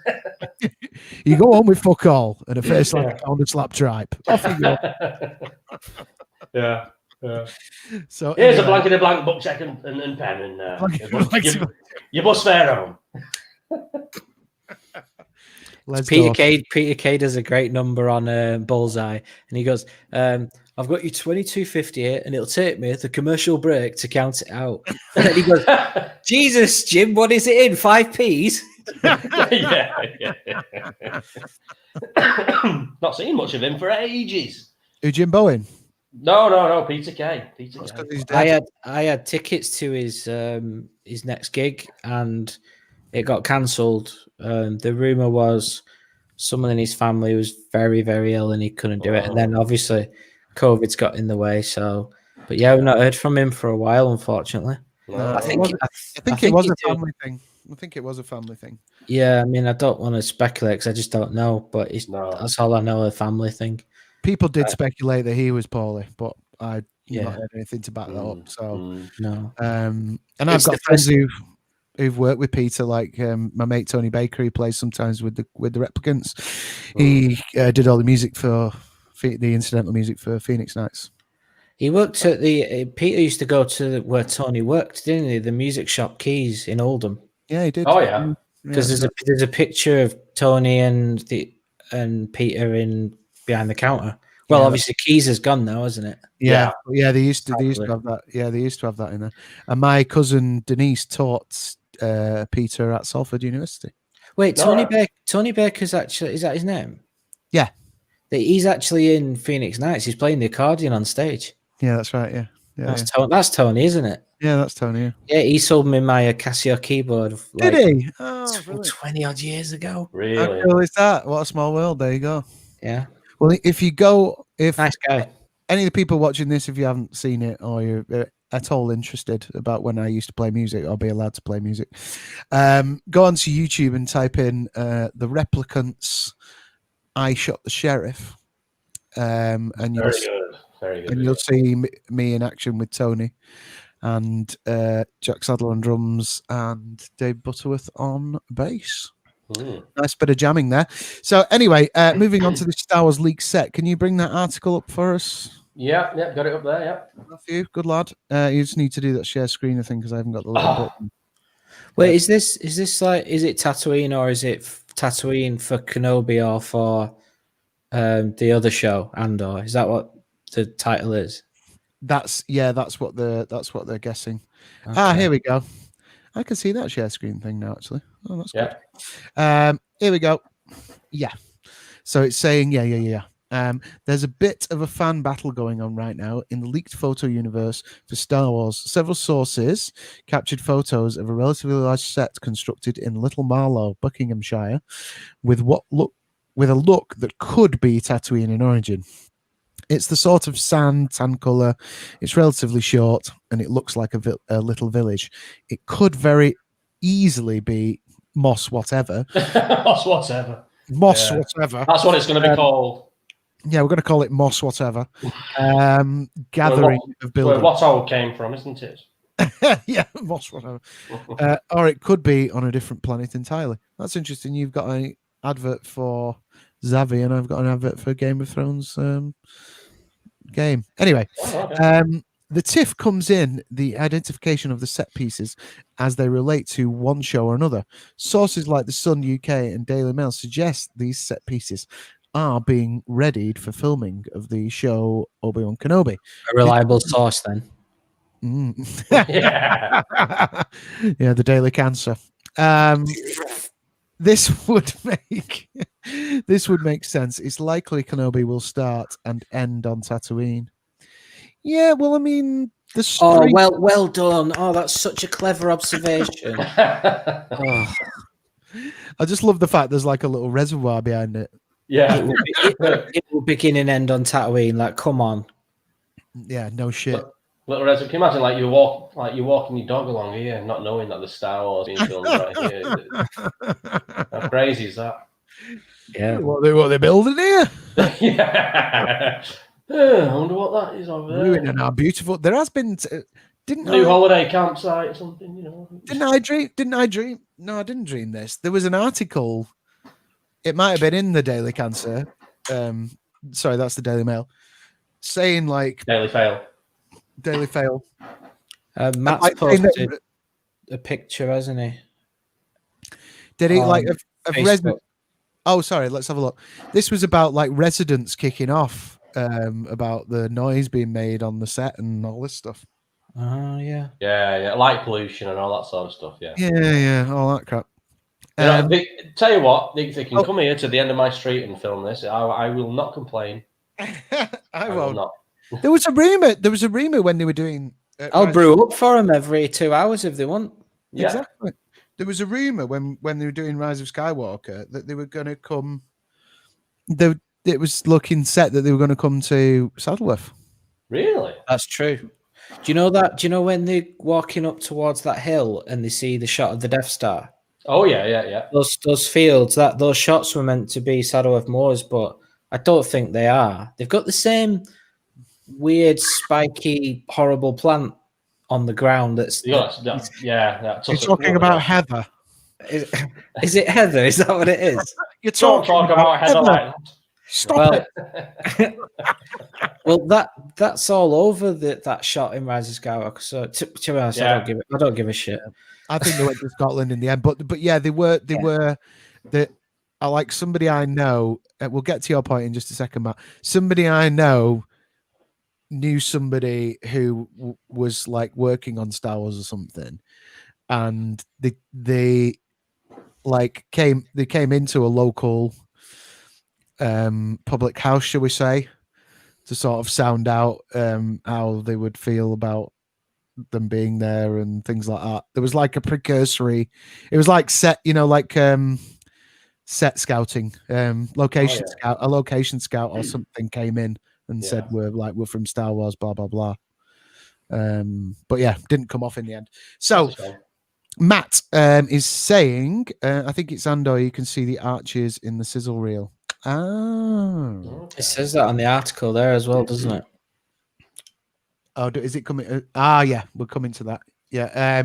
A: you go on with fuck all and a face like a pound of slap tripe. Off you go.
C: Yeah.
A: So
C: here's a blank and a blank book check and pen, and you bust fair home.
B: Peter Kay does a great number on Bullseye, and he goes, I've got you 22.58, and it'll take me the commercial break to count it out. And then he goes, Jesus, Jim, what is it in? 5p's?
C: Yeah. Not seen much of him for ages.
A: Who, Jim Bowen?
C: No, Peter Kay.
B: I had tickets to his next gig, and it got cancelled. The rumor was someone in his family was very, very ill and he couldn't do it. And then obviously COVID's got in the way. So, but yeah, we've not heard from him for a while, unfortunately.
A: No. I think it was a family thing. I think it was a family thing.
B: Yeah, I mean, I don't want to speculate because I just don't know, but that's all I know, a family thing.
A: People did speculate that he was poorly, but I not heard anything to back that up. So
B: no.
A: And I've got friends who've worked with Peter, like my mate Tony Baker, who plays sometimes with the Replicants. He did all the music for the incidental music for Phoenix Nights.
B: He worked at Peter used to go to where Tony worked, didn't he? The music shop Keys in Oldham.
A: Yeah, he did.
C: Oh yeah,
B: because there's a picture of Tony and Peter in behind the counter. Well, obviously Keys is gone now, isn't it?
A: Yeah. They used to have that. Yeah, they used to have that in there. And my cousin Denise taught Peter at Salford University.
B: Wait, Tony Baker's actually, is that his name?
A: Yeah.
B: He's actually in Phoenix Nights. He's playing the accordion on stage.
A: Yeah, that's right. Yeah.
B: That's Tony, isn't it?
A: Yeah, that's Tony.
B: Yeah, he sold me my Casio keyboard.
A: Did he?
B: 20 odd years ago.
C: Really?
A: How cool is that? What a small world. There you go.
B: Yeah.
A: Well, if
B: nice guy.
A: Any of the people watching this, if you haven't seen it or you're at all interested about when I used to play music or be allowed to play music, go onto YouTube and type in the Replicants I Shot the Sheriff. And you'll see me in action with Tony and Jack Sadler on drums and Dave Butterworth on bass. Nice bit of jamming there. So anyway, moving on to the Star Wars leak set. Can you bring that article up for us?
C: Yeah, got it up there. Yeah,
A: Matthew, good lad. You just need to do that share screen thing because I haven't got the little button.
B: Wait, is this like, is it Tatooine or is it Tatooine for Kenobi or for the other show Andor? Is that what the title is?
A: That's what they're guessing.
B: Okay.
A: Here we go. I can see that share screen thing now, actually. Oh, that's good. Here we go. Yeah. So it's saying, yeah. There's a bit of a fan battle going on right now in the leaked photo universe for Star Wars. Several sources captured photos of a relatively large set constructed in Little Marlow, Buckinghamshire, with a look that could be Tatooine in origin. It's the sort of tan color. It's relatively short, and it looks like a little village. It could very easily be Moss whatever.
C: Moss whatever.
A: That's
C: what it's going to be called.
A: Yeah, we're going to call it Moss whatever. Gathering of buildings.
C: Where Watto came from, isn't it?
A: Yeah, Moss whatever. Or it could be on a different planet entirely. That's interesting. You've got an advert for Zavi, and I've got an advert for Game of Thrones game. Anyway, the TIFF comes in the identification of the set pieces as they relate to one show or another. Sources like the Sun UK and Daily Mail suggest these set pieces are being readied for filming of the show Obi-Wan Kenobi.
B: A reliable source, then.
A: Yeah, the Daily Cancer. This would make sense. It's likely Kenobi will start and end on Tatooine. Yeah, well, I mean, the street...
B: Oh, well done. Oh, that's such a clever observation. Oh.
A: I just love the fact there's like a little reservoir behind it.
C: Yeah,
B: it will begin and end on Tatooine. Like, come on.
A: Yeah, no shit.
C: Little reservoir. Can you imagine, like you're walking your dog along here, not knowing that the Star Wars being filmed right here? How crazy is that?
B: Yeah.
A: What are they building here?
C: Yeah. I wonder what that is over there.
A: Ruining our beautiful. There has been.
C: New holiday campsite or something, you know.
A: Didn't I dream? No, I didn't dream this. There was an article. It might have been in the Daily Cancer. Sorry, that's the Daily Mail. Saying like
C: Daily Fail.
B: Matt's posted a picture, hasn't he?
A: Did he like of residents? Oh, sorry. Let's have a look. This was about like residents kicking off about the noise being made on the set and all this stuff.
B: Oh, yeah.
C: Yeah, light pollution and all that sort of stuff.
A: Yeah, all that crap.
C: Tell you what, they can come here to the end of my street and film this. I will not complain.
A: I will not. There was a rumor when they were doing.
B: I'll brew up for them every 2 hours if they want.
C: Yeah.
A: Exactly. There was a rumor when they were doing Rise of Skywalker that they were going to come. It was looking set that they were going to come to Saddleworth.
C: Really?
B: That's true. Do you know that? Do you know when they're walking up towards that hill and they see the shot of the Death Star?
C: Oh yeah.
B: Those fields, those shots were meant to be Saddleworth Moors, but I don't think they are. They've got the same weird, spiky, horrible plant on the ground.
C: You're
A: talking about heather.
B: Is it heather? Is that what it is?
A: You're talking about heather.
C: Like
A: Stop it.
B: Well, that's all over that shot in Rise of Skywalker. So to be honest, I don't give a shit.
A: I think they went to Scotland in the end, but yeah, they were. I like somebody I know. We'll get to your point in just a second, Matt. Somebody I know knew somebody who was like working on Star Wars or something, and they came into a local public house, shall we say, to sort of sound out how they would feel about them being there and things like that. There was like a precursory. It was like set scouting, location scout. A location scout or something came in and said we're from Star Wars, blah blah blah. But yeah, didn't come off in the end. So Matt is saying, I think it's Andor. You can see the arches in the sizzle reel. Oh,
B: it says that on the article there as well, doesn't it?
A: Oh, is it coming? Yeah, we're coming to that. Yeah.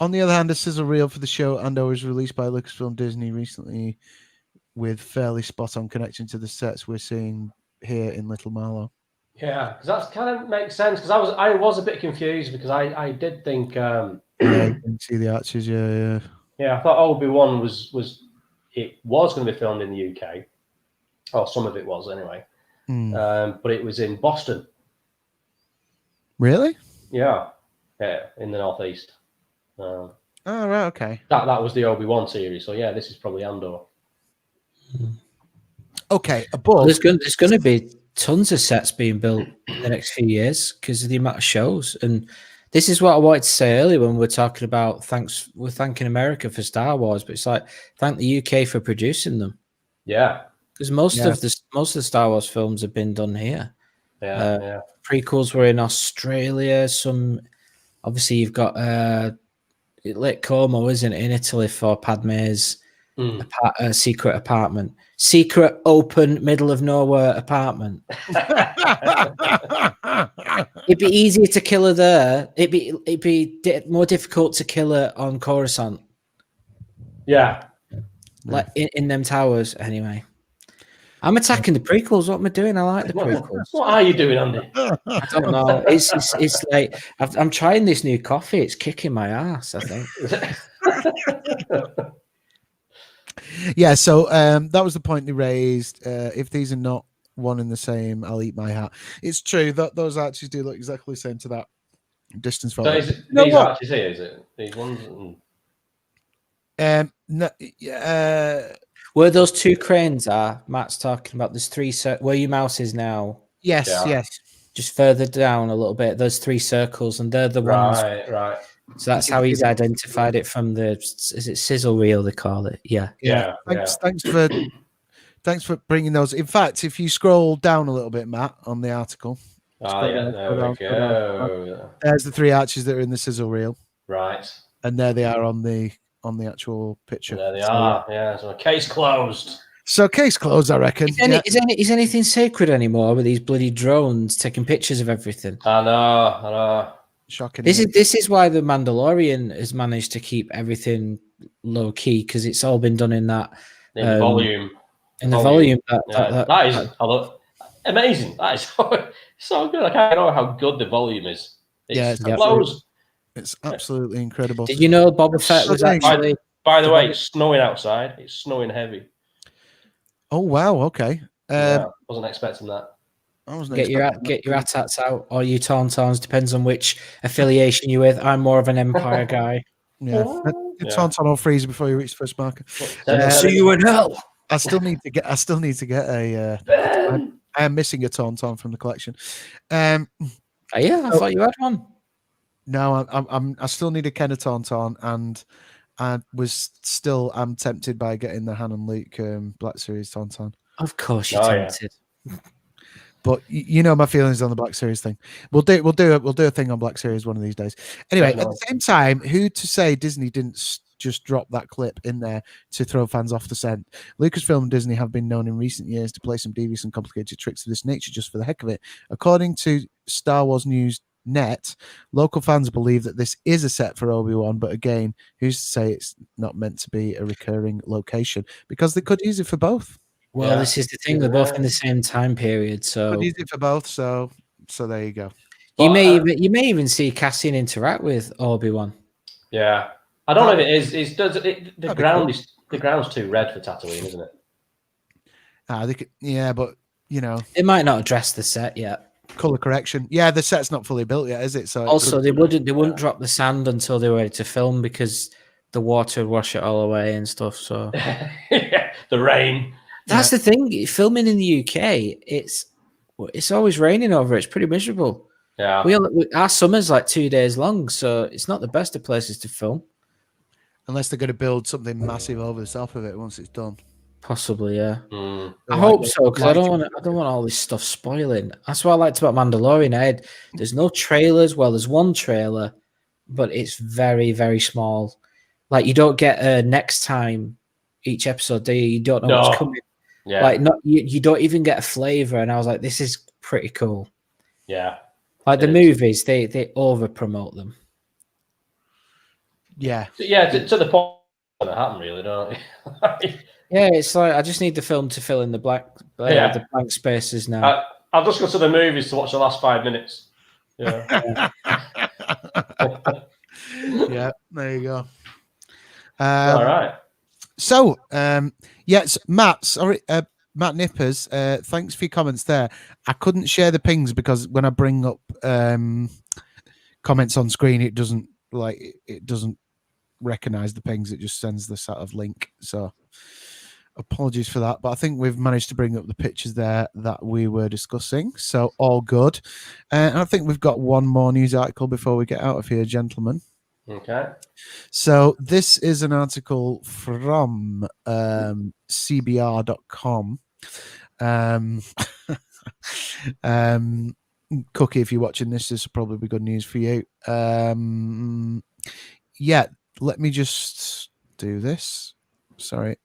A: On the other hand, a sizzle reel for the show Andor was released by Lucasfilm Disney recently, with fairly spot-on connection to the sets we're seeing here in Little Marlow.
C: Yeah, because that kind of makes sense. Because I was a bit confused because I did think.
A: Yeah, you can see the arches. Yeah.
C: Yeah, I thought Obi-Wan was going to be filmed in the UK, or some of it was anyway. But it was in Boston.
A: Really?
C: Yeah, in the Northeast.
A: Oh right, okay.
C: That was the Obi-Wan series. So yeah, this is probably Andor.
A: Okay, above.
B: There's going to be tons of sets being built in the next few years because of the amount of shows. And this is what I wanted to say earlier when we're talking about we're thanking America for Star Wars, but it's like thank the UK for producing them.
C: Yeah,
B: because most of the Star Wars films have been done here.
C: Yeah.
B: Prequels were in Australia. Some obviously you've got Lake Como, isn't it, in Italy for Padme's secret apartment. Secret, open, middle of nowhere apartment. It'd be easier to kill her there. It'd be more difficult to kill her on Coruscant.
C: Yeah.
B: Like in them towers, anyway. I'm attacking the prequels. What am I doing? I like the prequels.
C: What are you doing, Andy?
B: I don't know. It's like I'm trying this new coffee. It's kicking my ass, I think.
A: Yeah, so that was the point they raised. If these are not one and the same, I'll eat my hat. It's true that those arches do look exactly the same to that distance photo.
C: So these arches here, is it? These ones?
A: No,
B: where those two cranes are, Matt's talking about. There's three. Where your mouse is now.
A: yes,
C: Yeah.
A: yes.
B: Just further down a little bit. There's three circles, and they're the ones.
C: Right.
B: So that's how he's identified it from the. Is it sizzle reel? They call it. Yeah.
A: Thanks for bringing those. In fact, if you scroll down a little bit, Matt, on the article.
C: There we go.
A: There's the three arches that are in the sizzle reel.
C: Right.
A: And there they are on the actual picture.
C: There they are. Yeah. So case closed.
A: So case closed, I reckon.
B: Is anything sacred anymore with these bloody drones taking pictures of everything?
C: I know.
A: Shocking.
B: This is why the Mandalorian has managed to keep everything low key, because it's all been done in that
C: volume.
B: In the volume.
C: That is amazing. That is so good. I can't know how good the volume is.
A: It's absolutely incredible.
B: Did you know Boba Fett was actually?
C: By the way, it's snowing outside. It's snowing heavy.
A: Oh wow! Okay.
C: Wasn't expecting that.
B: Get your AT-ATs out, or you Tauntauns, depends on which affiliation you're with. I'm more of an Empire guy.
A: Yeah. Tauntaun will freeze before you reach the first marker.
B: See you in hell.
A: I still need to get a. I am missing a Tauntaun from the collection. I
B: thought you had one.
A: No, I still need a Kenner Tauntaun, and I'm tempted by getting the Han and Luke Black Series Tauntaun.
B: Of course, you're tempted.
A: Yeah. But you know my feelings on the Black Series thing. We'll do a thing on Black Series one of these days. Anyway, at the same time, who to say Disney didn't just drop that clip in there to throw fans off the scent? Lucasfilm and Disney have been known in recent years to play some devious and complicated tricks of this nature just for the heck of it. According to Star Wars News Net, local fans believe that this is a set for Obi-Wan, but again, who's to say it's not meant to be a recurring location? Because they could use it for both.
B: Well, this is the thing; they're both in the same time period, so
A: could use it for both. So there you go.
B: You may even see Cassian interact with Obi-Wan.
C: Yeah, I don't know if it is. The ground's too red for Tatooine, isn't it?
A: But you know,
B: it might not address the set yet.
A: Color correction. Yeah, the set's not fully built yet, is it? So
B: also, they wouldn't drop the sand until they were ready to film, because the water would wash it all away and stuff. So
C: the rain.
B: That's the thing. Filming in the UK, it's always raining over. It's pretty miserable.
C: Yeah,
B: our summer's like 2 days long, so it's not the best of places to film.
A: Unless they're going to build something massive over the top of it once it's done.
B: Possibly, yeah. I hope so, because I don't want all this stuff spoiling. That's what I liked about Mandalorian. There's no trailers. Well, there's one trailer, but it's very, very small. Like, you don't get a next time each episode, do you? You don't know what's coming.
C: Yeah.
B: Like, you don't even get a flavor. And I was like, this is pretty cool.
C: Yeah.
B: Like the movies, they over promote them.
A: Yeah.
C: Yeah, to the point that it happened, really, don't you?
B: Yeah, it's like I just need the film to fill in the blank spaces now.
C: I'll just go to the movies to watch the last 5 minutes. Yeah.
A: Yeah, there you go.
C: All right.
A: So, yes, Matt Nippers, thanks for your comments there. I couldn't share the pings because when I bring up comments on screen, it doesn't recognize the pings. It just sends the sort of link. So apologies for that, but I think we've managed to bring up the pictures there that we were discussing. So all good. And I think we've got one more news article before we get out of here, gentlemen.
C: Okay.
A: So this is an article from CBR.com. Cookie, if you're watching this will probably be good news for you. Yeah, let me just do this. Sorry.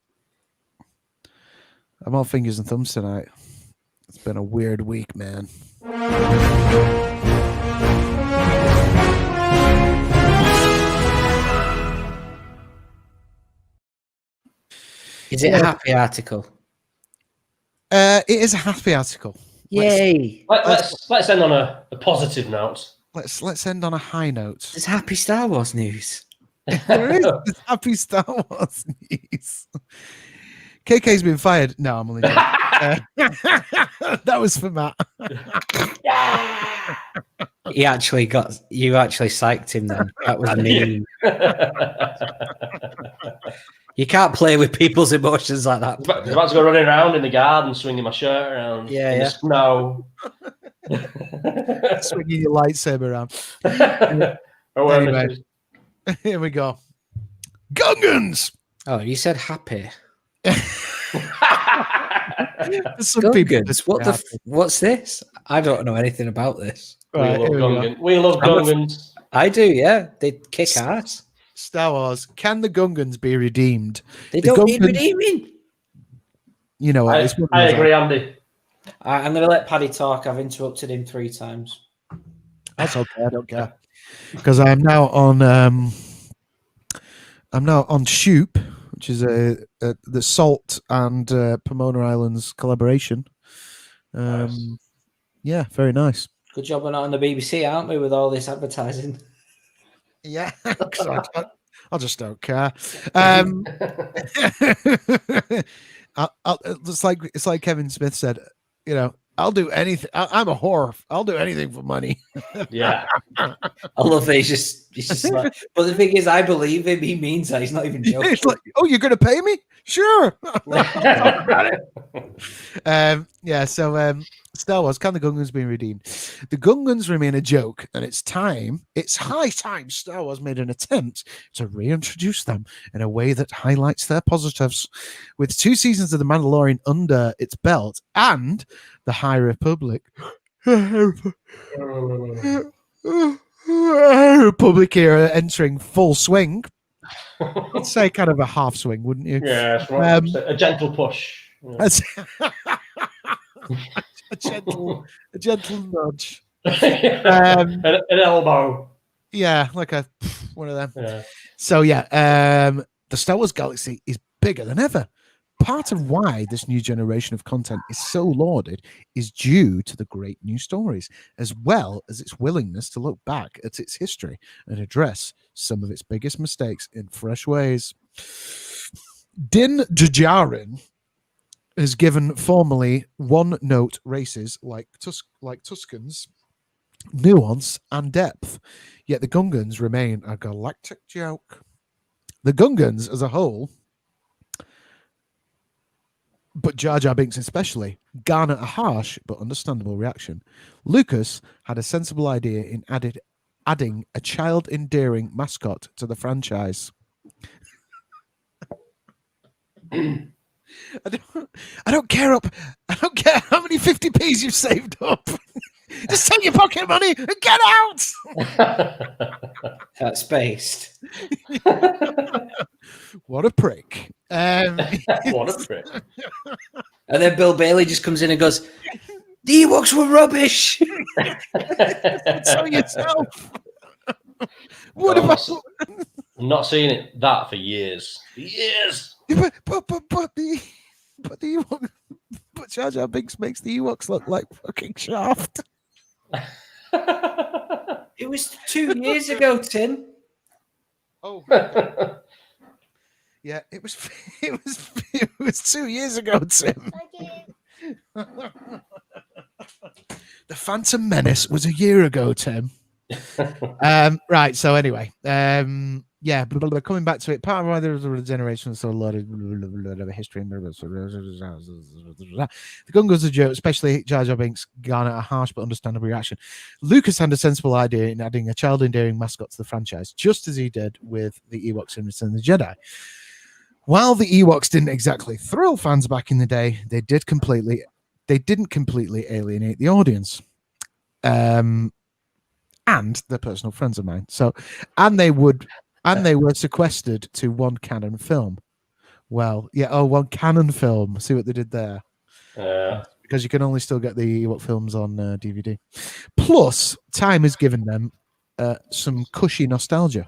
A: I'm all fingers and thumbs tonight. It's been a weird week, man.
B: Is it a happy article?
A: It is a happy article.
B: Yay!
C: Let's end on a positive note.
A: Let's end on a high note.
B: There's happy Star Wars news.
A: There is happy Star Wars news. KK's been fired. No, I'm only joking. That was for Matt.
B: You actually psyched him then. That was mean. You can't play with people's emotions like that.
C: I was about to go running around in the garden, swinging my shirt around in the snow.
A: Swinging your lightsaber around. Anyway, here we go. Gungans!
B: Oh, you said happy.
A: Some
B: Gungans? What's this? I don't know anything about this.
A: Right,
C: we love Gungans.
B: I do, yeah. They kick ass.
A: Star Wars. Can the Gungans be redeemed?
B: They don't need redeeming.
A: You know what?
C: I agree, Andy.
B: I'm going to let Paddy talk. I've interrupted him 3 times.
A: That's okay. I don't care because I'm now on Shoop, which is the Salt and Pomona Islands collaboration.
C: Nice.
A: Yeah, very nice.
B: Good job we're not on the BBC, aren't we, with all this advertising?
A: Yeah, I just don't care. It's like Kevin Smith said. You know, I'll do anything. I'm a whore. I'll do anything for money.
C: Yeah,
B: I love that he's just like. But the thing is, I believe him. He means that. He's not even joking.
A: It's like, oh, you're going to pay me? Sure. Yeah. So, Star Wars, can the Gungans be redeemed? The Gungans remain a joke, and it's high time Star Wars made an attempt to reintroduce them in a way that highlights their positives. With 2 seasons of The Mandalorian under its belt and the High Republic Republic era entering full swing, I'd say kind of a half swing, wouldn't you?
C: Yeah, a gentle push.
A: A gentle nudge.
C: An elbow.
A: Yeah, like one of them.
C: Yeah.
A: So yeah, the Star Wars galaxy is bigger than ever. Part of why this new generation of content is so lauded is due to the great new stories, as well as its willingness to look back at its history and address some of its biggest mistakes in fresh ways. Din Djarin has given formerly one-note races like Tuscans nuance and depth, yet the Gungans remain a galactic joke. The Gungans as a whole, but Jar Jar Binks especially, garner a harsh but understandable reaction. Lucas had a sensible idea in adding a child-endearing mascot to the franchise. I don't care how many 50p's you've saved up. Just take your pocket money and get out.
B: That's based.
A: What a prick.
C: What a prick.
B: And then Bill Bailey just comes in and goes, the Ewoks were rubbish.
A: Tell yourself.
C: I'm not seeing that for years. Years.
A: But Jar Jar Binks makes the Ewoks look like fucking Shaft.
B: It was 2 years ago, Tim.
A: Oh. Yeah, it was 2 years ago, Tim. The Phantom Menace was a year ago, Tim. Right, so anyway, yeah, coming back to it, part of why there was a generation so a lot of history and the Gungans a joke, especially Jar Jar Binks, garner a harsh but understandable reaction. Lucas had a sensible idea in adding a child-endearing mascot to the franchise, just as he did with the Ewoks in Return of the Jedi. While the Ewoks didn't exactly thrill fans back in the day, they didn't completely alienate the audience. And they're personal friends of mine. So, and they were sequestered to one canon film. Well, yeah, one canon film. See what they did there? Because you can only still get the Ewok films on DVD. Plus, time has given them some cushy nostalgia.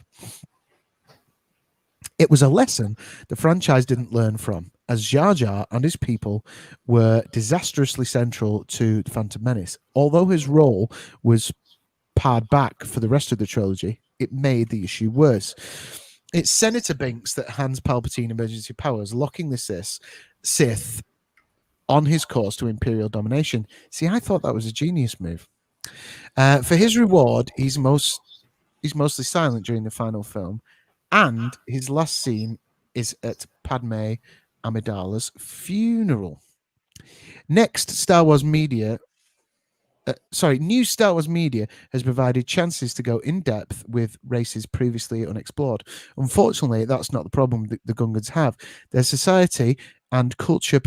A: It was a lesson the franchise didn't learn from, as Jar Jar and his people were disastrously central to the Phantom Menace. Although his role was pared back for the rest of the trilogy, it made the issue worse. It's Senator Binks that hands Palpatine emergency powers, locking the Sith on his course to Imperial domination. See, I thought that was a genius move. For his reward, he's mostly silent during the final film, and his last scene is at Padme Amidala's funeral. Next, New Star Wars Media has provided chances to go in depth with races previously unexplored. Unfortunately, that's not the problem that the Gungans have. Their society and culture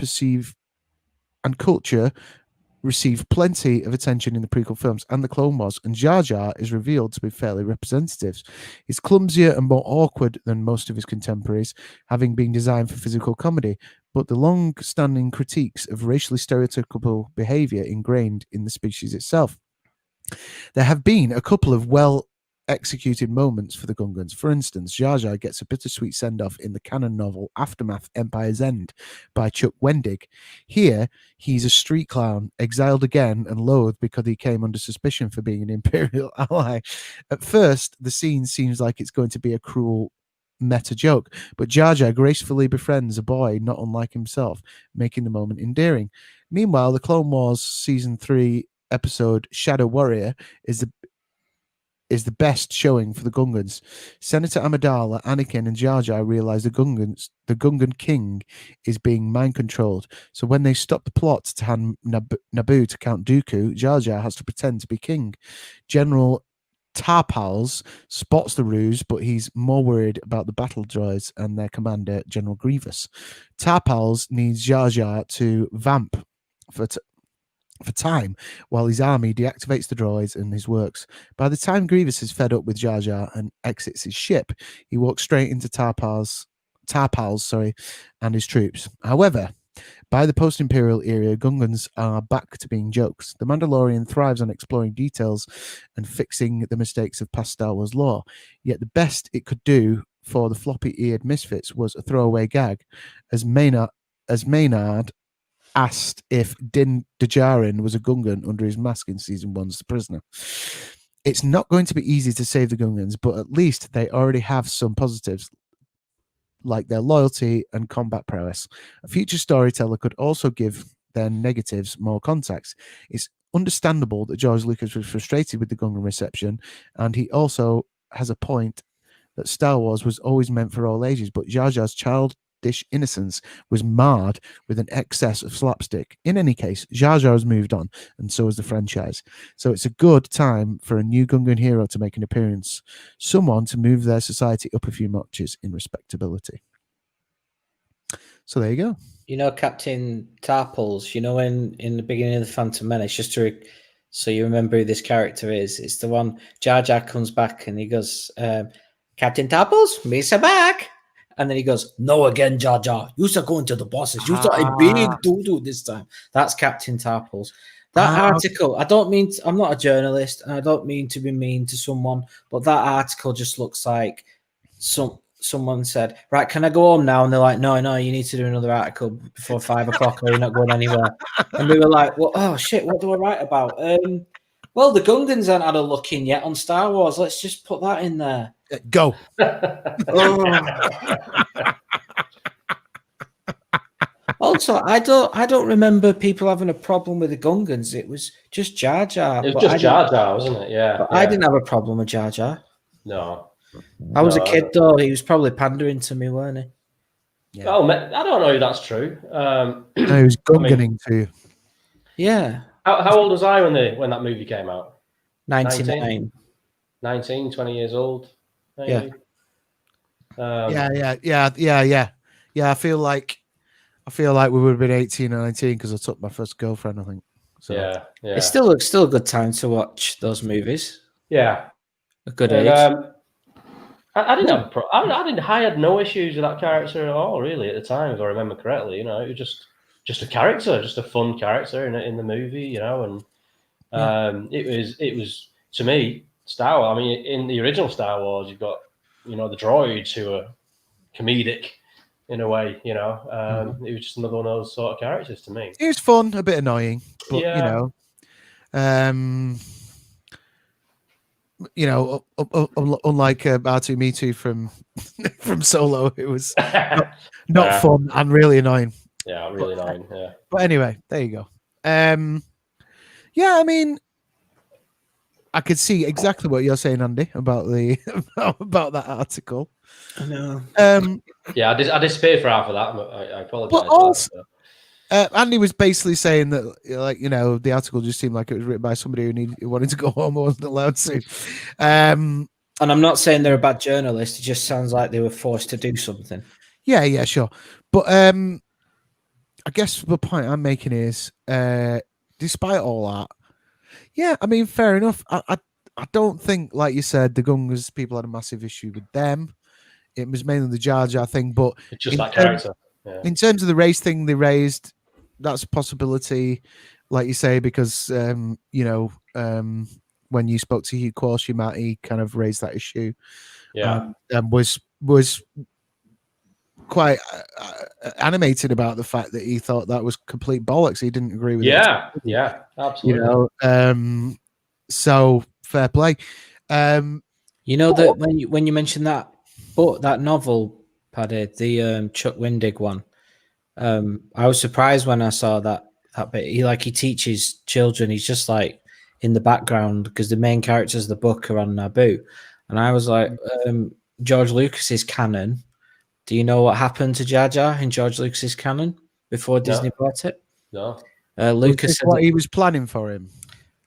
A: received plenty of attention in the prequel films and the Clone Wars, and Jar Jar is revealed to be fairly representative. He's clumsier and more awkward than most of his contemporaries, having been designed for physical comedy, but the long-standing critiques of racially stereotypical behavior ingrained in the species itself. There have been a couple of well-executed moments for the Gungans. For instance, Jar Jar gets a bittersweet send-off in the canon novel Aftermath: Empire's End by Chuck Wendig. Here, he's a street clown, exiled again and loathed because he came under suspicion for being an Imperial ally. At first, the scene seems like it's going to be a cruel meta joke, but Jar Jar gracefully befriends a boy not unlike himself, making the moment endearing. Meanwhile, the Clone Wars Season 3 episode Shadow Warrior is the best showing for the Gungans. Senator Amidala, Anakin, and Jar Jar realize the Gungan king is being mind-controlled. So when they stop the plot to hand Naboo to Count Dooku, Jar Jar has to pretend to be king. General Tarpals spots the ruse, but he's more worried about the battle droids and their commander, General Grievous. Tarpals needs Jar Jar to vamp for time while his army deactivates the droids and his works. By the time Grievous is fed up with Jar Jar and exits his ship, he walks straight into Tarpals, and his troops. However, by the post-Imperial era, Gungans are back to being jokes. The Mandalorian thrives on exploring details and fixing the mistakes of past Star Wars lore, yet the best it could do for the floppy-eared misfits was a throwaway gag, as Maynard asked if Din Djarin was a Gungan under his mask in Season 1's The Prisoner. It's not going to be easy to save the Gungans, but at least they already have some positives, like their loyalty and combat prowess. A future storyteller could also give their negatives more context. It's understandable that George Lucas was frustrated with the Gungan reception, and he also has a point that Star Wars was always meant for all ages, but Jar Jar's childish innocence was marred with an excess of slapstick. In any case, Jar Jar has moved on, and so has the franchise. So it's a good time for a new Gungan hero to make an appearance, someone to move their society up a few notches in respectability. So there you go.
B: You know, Captain Tarpals, you know, in the beginning of the Phantom Menace, so you remember who this character is. It's the one Jar Jar comes back and he goes, Captain Tarpals, Mesa back. And then he goes, no again, Jar Jar. You start going to the bosses. You start a big doo-doo this time. That's Captain Tarpals. That article, I'm not a journalist, and I don't mean to be mean to someone, but that article just looks like someone said, right, can I go home now? And they're like, no, you need to do another article before 5 o'clock or you're not going anywhere. And we were like, well, oh, shit, what do I write about? Well, the Gungans haven't had a look in yet on Star Wars. Let's just put that in there.
A: Go.
B: Also, I don't remember people having a problem with the Gungans. It was just Jar Jar.
C: It was just Jar Jar, wasn't it? Yeah.
B: But I didn't have a problem with Jar Jar.
C: No.
B: I was a kid, though. He was probably pandering to me, weren't he?
C: Yeah. Oh, I don't know if that's true.
A: No, he was Gunganing to you.
B: Yeah.
C: How old was I when that movie came out?
B: 99.
C: 19, 20 years old. Maybe.
A: Yeah. I feel like we would have been 18 or 19 because I took my first girlfriend, I think. So
C: yeah.
B: It's still a good time to watch those movies.
C: Yeah.
B: A good age.
C: I didn't have I had no issues with that character at all, really, at the time, if I remember correctly. You know, it was just a character, just a fun character in the movie, you know, and it was to me, Star Wars. I mean, in the original Star Wars, you've got, you know, the droids who are comedic in a way, you know. It was just another one of those sort of characters to me.
A: It was fun, a bit annoying, but you know, unlike R2-Me2 from Solo, it was not fun and really annoying.
C: Yeah, really annoying. Yeah.
A: But anyway, there you go. Yeah, I mean, I could see exactly what you're saying, Andy, about the about that article.
B: I know.
C: Yeah, I disappeared for half of that. I apologize.
A: But also, Andy was basically saying that, like, you know, the article just seemed like it was written by somebody who wanted to go home and wasn't allowed to.
B: And I'm not saying they're a bad journalist. It just sounds like they were forced to do something.
A: Yeah, sure. But I guess the point I'm making is, despite all that, yeah, I mean, fair enough. I don't think, like you said, the Gungans people had a massive issue with them. It was mainly the Jar Jar thing, but
C: it's just that character. Yeah.
A: In terms of the race thing they raised, that's a possibility, like you say, because when you spoke to Hugh Quashima, he kind of raised that issue.
C: Yeah,
A: and was quite animated about the fact that he thought that was complete bollocks. He didn't agree with it.
C: Yeah, absolutely.
A: You know, so fair play.
B: You know that when you mentioned that book, that novel, Paddy, the Chuck Wendig one, I was surprised when I saw that bit. He teaches children. He's just like in the background because the main characters of the book are on Naboo, and I was like, George Lucas's canon. Do you know what happened to Jar Jar in George Lucas's canon before Disney bought it?
C: No.
B: Lucas said
A: what he was planning for him.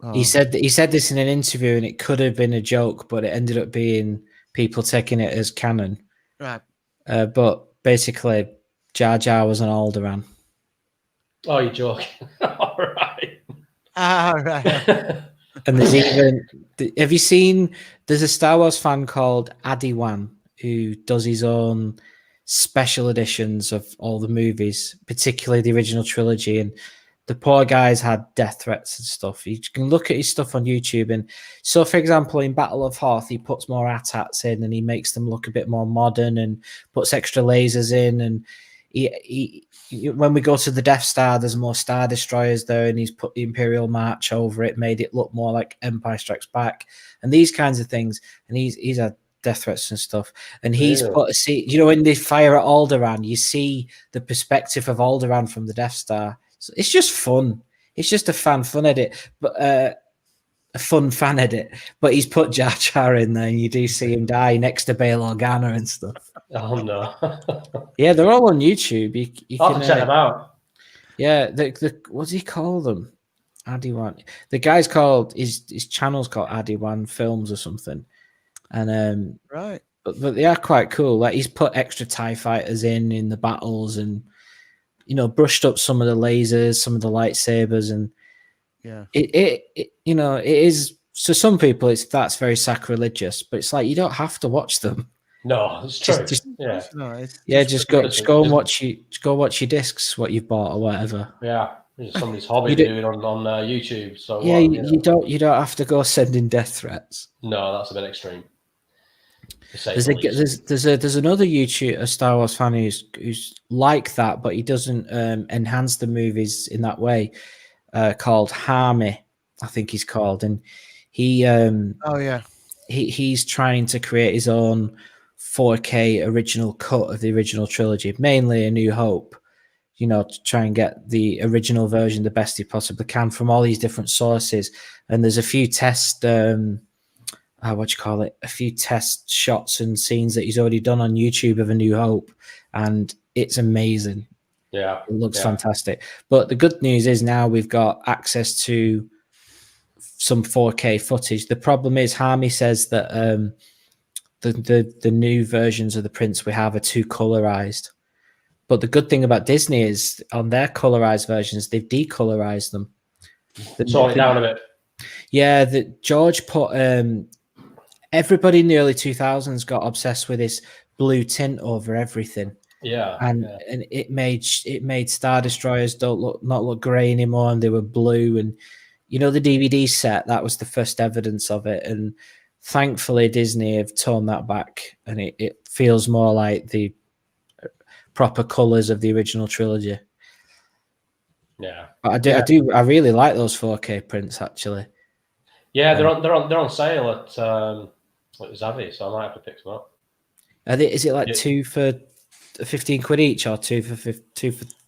B: Oh. He said this in an interview, and it could have been a joke, but it ended up being people taking it as canon.
A: Right.
B: But basically, Jar Jar was an Alderaan.
C: Oh, you're joking. All right.
A: Right.
B: And there's even... Have you seen... There's a Star Wars fan called Adi-Wan who does his own special editions of all the movies, particularly the original trilogy, and the poor guy's had death threats and stuff. You can look at his stuff on YouTube. And so, for example, in Battle of Hoth, he puts more AT-ATs in and he makes them look a bit more modern and puts extra lasers in. And he when we go to the Death Star, there's more Star Destroyers there, and he's put the Imperial March over it, made it look more like Empire Strikes Back and these kinds of things. And he's had death threats and stuff. And he's put when they fire at Alderaan, you see the perspective of Alderaan from the Death Star. So it's just fun. It's just a fun edit, but a fun fan edit. But he's put Jar Jar in there, and you do see him die next to Bail Organa and stuff.
C: Oh no!
B: Yeah, they're all on YouTube. You
C: can check them out.
B: Yeah, what does he call them? Adi-Wan. The guy's called his channel's called Adi-Wan Films or something, and
A: right.
B: But they are quite cool. Like, he's put extra TIE fighters in the battles, and brushed up some of the lasers, some of the lightsabers, and it is, to some people that's very sacrilegious, but it's like you don't have to watch them.
C: No, it's true.
B: Just go and watch your discs, what you've bought or whatever.
C: Yeah, it's somebody's hobby doing on YouTube. So
B: yeah, you don't have to go sending death threats.
C: No, that's a bit extreme.
B: There's another YouTuber, a Star Wars fan who's like that, but he doesn't enhance the movies in that way. Called Harmy, I think he's called, and he he's trying to create his own 4K original cut of the original trilogy, mainly A New Hope. To try and get the original version the best he possibly can from all these different sources. And there's a few test. A few test shots and scenes that he's already done on YouTube of A New Hope, and it's amazing.
C: Yeah,
B: it looks fantastic. But the good news is now we've got access to some 4K footage. The problem is, Harmy says that the new versions of the prints we have are too colorized. But the good thing about Disney is, on their colorized versions, they've decolorized them.
C: Tone it down a bit.
B: Yeah, George put. Everybody in the early 2000s got obsessed with this blue tint over everything.
C: Yeah,
B: and it made Star Destroyers not look grey anymore, and they were blue. And the DVD set, that was the first evidence of it. And thankfully, Disney have toned that back, and it feels more like the proper colours of the original trilogy.
C: Yeah,
B: but I really like those 4K prints, actually.
C: Yeah, they're on sale at Zavvi, so I might have to pick some up.
B: Is it like 2 for 15 quid each, or 2 for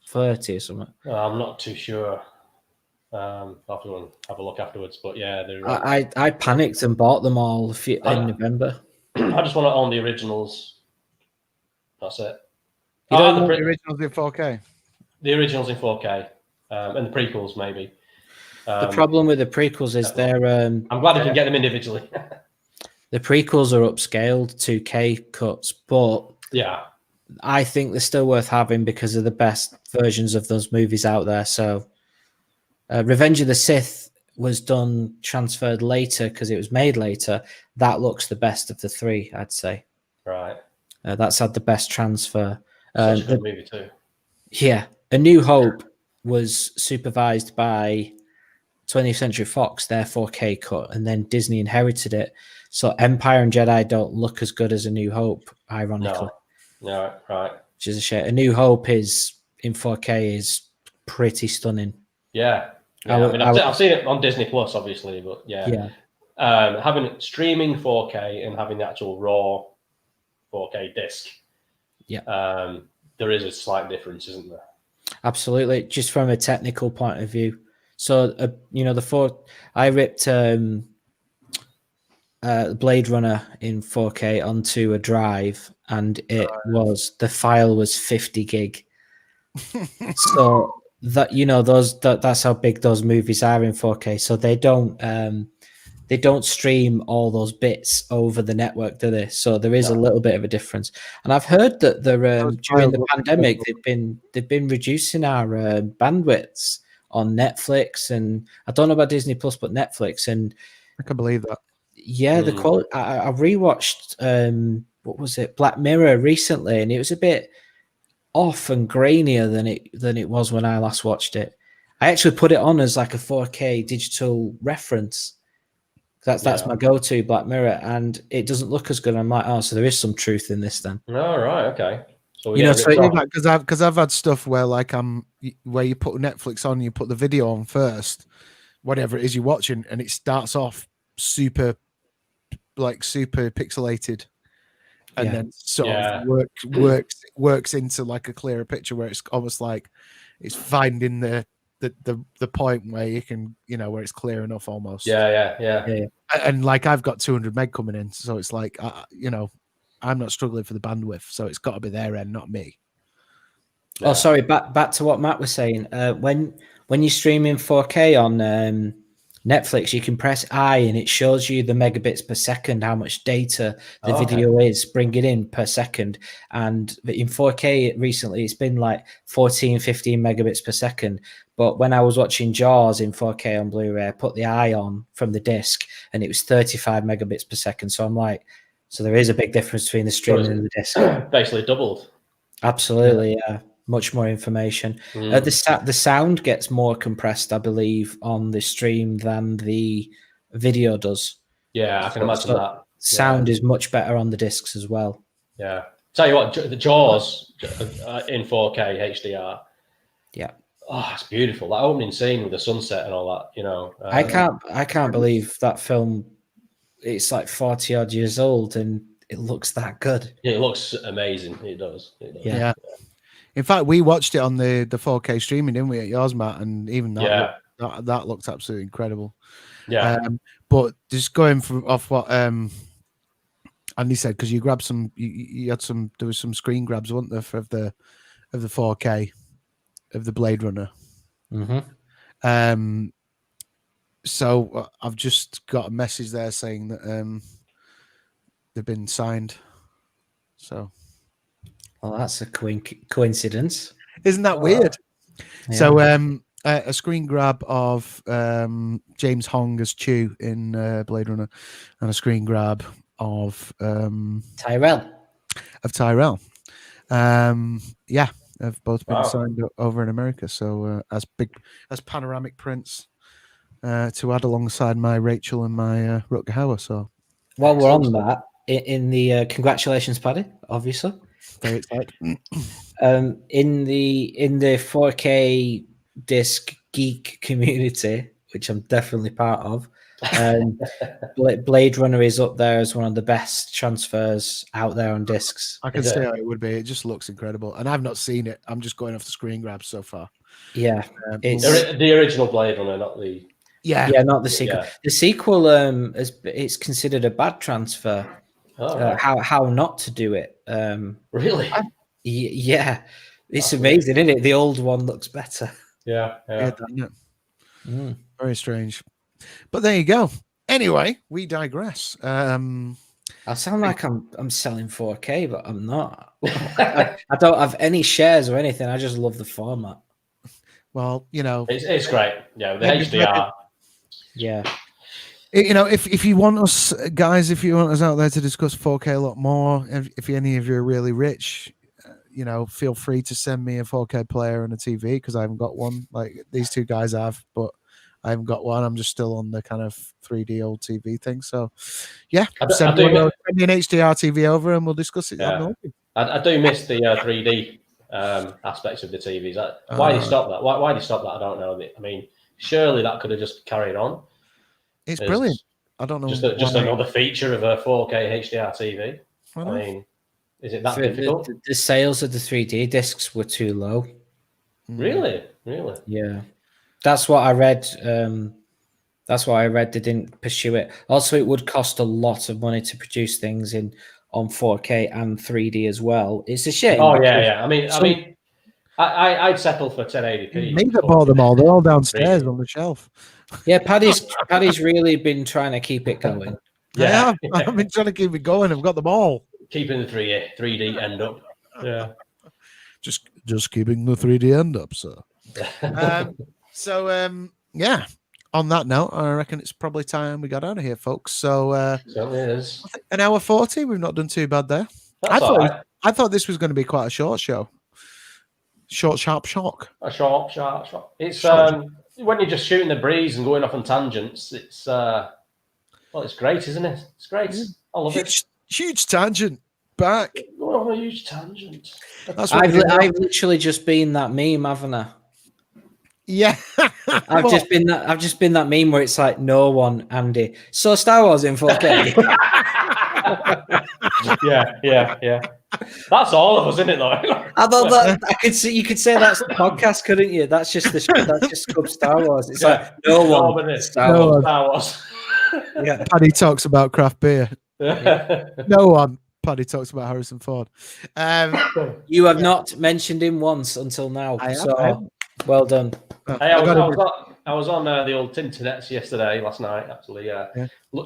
B: 30 or something?
C: I'm not too sure. I'll have to have a look afterwards. But yeah,
B: I panicked and bought them all in November.
C: I just want to own the originals. That's it.
A: You don't want the originals in 4K?
C: The originals in 4K, and the prequels maybe.
B: The problem with the prequels is they're...
C: I'm glad I can get them individually.
B: The prequels are upscaled 2K cuts, but
C: yeah,
B: I think they're still worth having because of the best versions of those movies out there. So Revenge of the Sith was transferred later because it was made later. That looks the best of the three, I'd say.
C: Right.
B: That's had the best transfer.
C: Such a good movie too.
B: Yeah. A New Hope was supervised by 20th Century Fox, their 4K cut, and then Disney inherited it. So Empire and Jedi don't look as good as A New Hope, ironically.
C: No, right.
B: Which is a shame. A New Hope is in 4K is pretty stunning.
C: Yeah. I've seen it on Disney Plus, obviously, but yeah. Having it streaming 4K and having the actual raw 4K disc.
B: Yeah.
C: There is a slight difference, isn't there?
B: Absolutely. Just from a technical point of view. So, I ripped Blade Runner in 4K onto a drive, and the file was 50 gig. So that's how big those movies are in 4K. So they don't stream all those bits over the network, do they? So there is a little bit of a difference. And I've heard that during the pandemic they've been reducing our bandwidths on Netflix, and I don't know about Disney Plus, but Netflix, and
A: I can believe that.
B: Yeah, the quality. I rewatched what was it, Black Mirror recently, and it was a bit off and grainier than it was when I last watched it. I actually put it on as like a 4K digital reference. That's my go-to, Black Mirror, and it doesn't look as good. I'm like, so there is some truth in this then.
C: Oh, right, okay. So
A: because I've had stuff where where you put Netflix on, you put the video on first, whatever it is you're watching, and it starts off super pixelated, and then sort of works into like a clearer picture where it's almost like it's finding the point where you can, where it's clear enough almost.
C: Yeah.
A: And like I've got 200 meg coming in, so it's like I'm not struggling for the bandwidth, so it's got to be their end, not me.
B: Oh, sorry. Back to what Matt was saying. When you stream in 4K on Netflix, you can press I, and it shows you the megabits per second, how much data the video is bringing in per second. And in 4K recently, it's been like 14, 15 megabits per second. But when I was watching Jaws in 4K on Blu-ray, I put the I on from the disc, and it was 35 megabits per second. So I'm like, so there is a big difference between the streaming and the disc.
C: Basically doubled.
B: Absolutely, yeah. Much more information. The sound gets more compressed, I believe, on the stream than the video does.
C: Yeah, I can imagine that.
B: Sound is much better on the discs as well.
C: Yeah. Tell you what, the Jaws in 4K HDR.
B: Yeah.
C: Oh, it's beautiful. That opening scene with the sunset and all that,
B: I can't believe that film. It's like 40 odd years old and it looks that good.
C: Yeah, it looks amazing. It does.
A: Yeah. In fact, we watched it on the 4K streaming, didn't we, at yours, Matt? And even that looked absolutely incredible.
C: Yeah.
A: But just going off what Andy said, because you grabbed some, you had some. There was some screen grabs, weren't there, of the 4K of the Blade Runner.
B: Mm-hmm.
A: So I've just got a message there saying that they've been signed. So.
B: Well, that's a coincidence.
A: Isn't that weird? Yeah. So a screen grab of James Hong as Chew in Blade Runner, and a screen grab of
B: Tyrell.
A: Have both been signed over in America. So as panoramic prints to add alongside my Rachel and my Rutger Hauer. So
B: while we're on that, in the congratulations, Paddy, obviously.
A: Very excited.
B: In the 4K disc geek community, which I'm definitely part of, Blade Runner is up there as one of the best transfers out there on discs.
A: I can see how it would be. It just looks incredible, and I've not seen it. I'm just going off the screen grabs so far.
B: Yeah, it's
C: the original Blade Runner, not the.
B: Yeah, not the sequel. Yeah. The sequel, it's considered a bad transfer. Right. How not to do it?
C: Really?
B: Yeah, it's amazing, isn't it? The old one looks better.
C: Yeah.
A: Very strange. But there you go. Anyway, we digress.
B: I sound like I'm selling 4K, but I'm not. I don't have any shares or anything. I just love the format.
A: Well,
C: it's great. Yeah, the HDR.
B: Yeah.
A: If you want us, guys, if you want us out there to discuss 4K a lot more, if any of you are really rich, feel free to send me a 4K player and a TV, because I haven't got one like these two guys have, but I haven't got one. I'm just still on the kind of 3D old TV thing. So, yeah, send me an HDR TV over and we'll discuss it.
C: Yeah. I do miss the 3D aspects of the TVs. Why did you stop that? Why did you stop that? I don't know. I mean, surely that could have just carried on.
A: It's brilliant. I don't know.
C: Just another feature of a 4K HDR TV. I mean, is it that difficult?
B: The sales of the 3D discs were too low.
C: Really?
B: Yeah. That's what I read. They didn't pursue it. Also, it would cost a lot of money to produce things on 4K and 3D as well. It's a shame.
C: Oh yeah. I mean, I'd settle for 1080p.
A: Maybe I bought them all. They're all downstairs on the shelf.
B: Yeah, Paddy's really been trying to keep it going.
A: Yeah, I've been trying to keep it going. I've got them all.
C: Keeping the 3D end up. Yeah.
A: Just keeping the 3D end up, sir. Yeah. On that note, I reckon it's probably time we got out of here, folks. So
C: certainly is.
A: An hour 40. We've not done too bad there. I thought this was going to be quite a short show. Short, sharp shock.
C: A sharp shock. It's when you're just shooting the breeze and going off on tangents. It's it's great, isn't it? It's great. I love it.
A: Huge tangent. Back.
C: Going on a huge tangent.
B: I've literally just been that meme, haven't I?
A: Yeah.
B: I've just been that meme where it's like, no one, Andy. So Star Wars in 4K.
C: Yeah. That's all of us, isn't it? Though.
B: I thought that I could see. You could say that's the podcast, couldn't you? That's just Club Star Wars. It's like no one. Star Wars.
A: Yeah. Paddy talks about craft beer. No one. Paddy talks about Harrison Ford.
B: You have not mentioned him once until now. Well done.
C: Hey, I was on the old Tinternet last night, actually.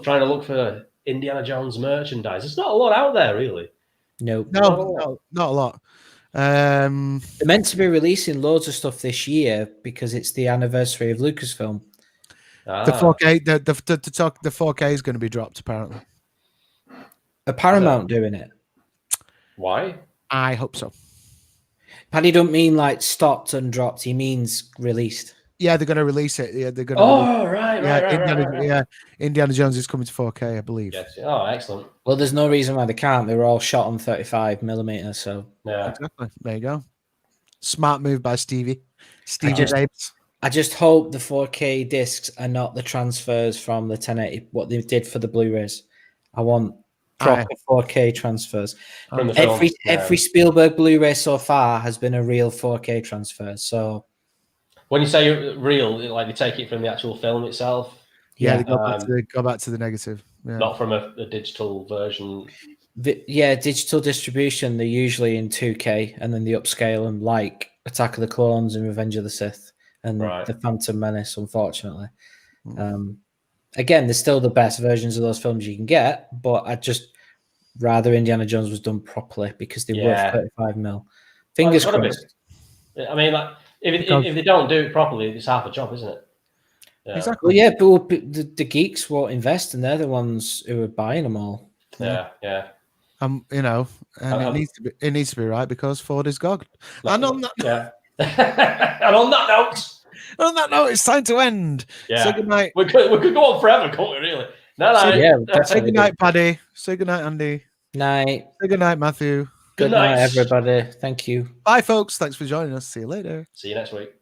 C: Trying to look for Indiana Jones merchandise. There's not a lot out there, really.
A: No, not a lot.
B: They're meant to be releasing loads of stuff this year because it's the anniversary of Lucasfilm.
A: The 4K, the 4K is going to be dropped apparently.
B: Are Paramount doing it?
C: Why?
A: I hope so.
B: Paddy don't mean like stopped and dropped. He means released.
A: Yeah, they're going to release it. Yeah, they're going
C: to. Right.
A: Yeah, Indiana Jones is coming to 4K, I believe.
C: Yes. Oh, excellent.
B: Well, there's no reason why they can't. They were all shot on 35mm. So
C: yeah,
A: exactly. There you go. Smart move by Stevie.
B: I just hope the 4K discs are not the transfers from the 1080. What they did for the Blu-rays. I want proper 4K transfers. Every Spielberg Blu-ray so far has been a real 4K transfer. So
C: when you say real, like they take it from the actual film itself.
A: Yeah, they go back to the negative. Yeah.
C: Not from a digital version.
B: Digital distribution. They're usually in 2K, and then the upscale and like Attack of the Clones and Revenge of the Sith and the Phantom Menace. Unfortunately, again, they're still the best versions of those films you can get, but I just rather Indiana Jones was done properly because they were 35mm. Fingers crossed.
C: I mean, like if they don't do it properly, it's half a job, isn't it?
A: Yeah. Exactly.
B: Well, but the geeks won't invest, and they're the ones who are buying them all.
C: Yeah.
A: And it needs to be right because Ford is God.
C: And on that, and on that note,
A: it's time to end.
C: Yeah.
A: Say goodnight.
C: We could go on forever, couldn't we? Really? No.
A: Say goodnight, Paddy. Say goodnight, Andy.
B: Night.
A: Say goodnight, Matthew.
B: Good night, everybody. Thank you.
A: Bye, folks. Thanks for joining us. See you later.
C: See you next week.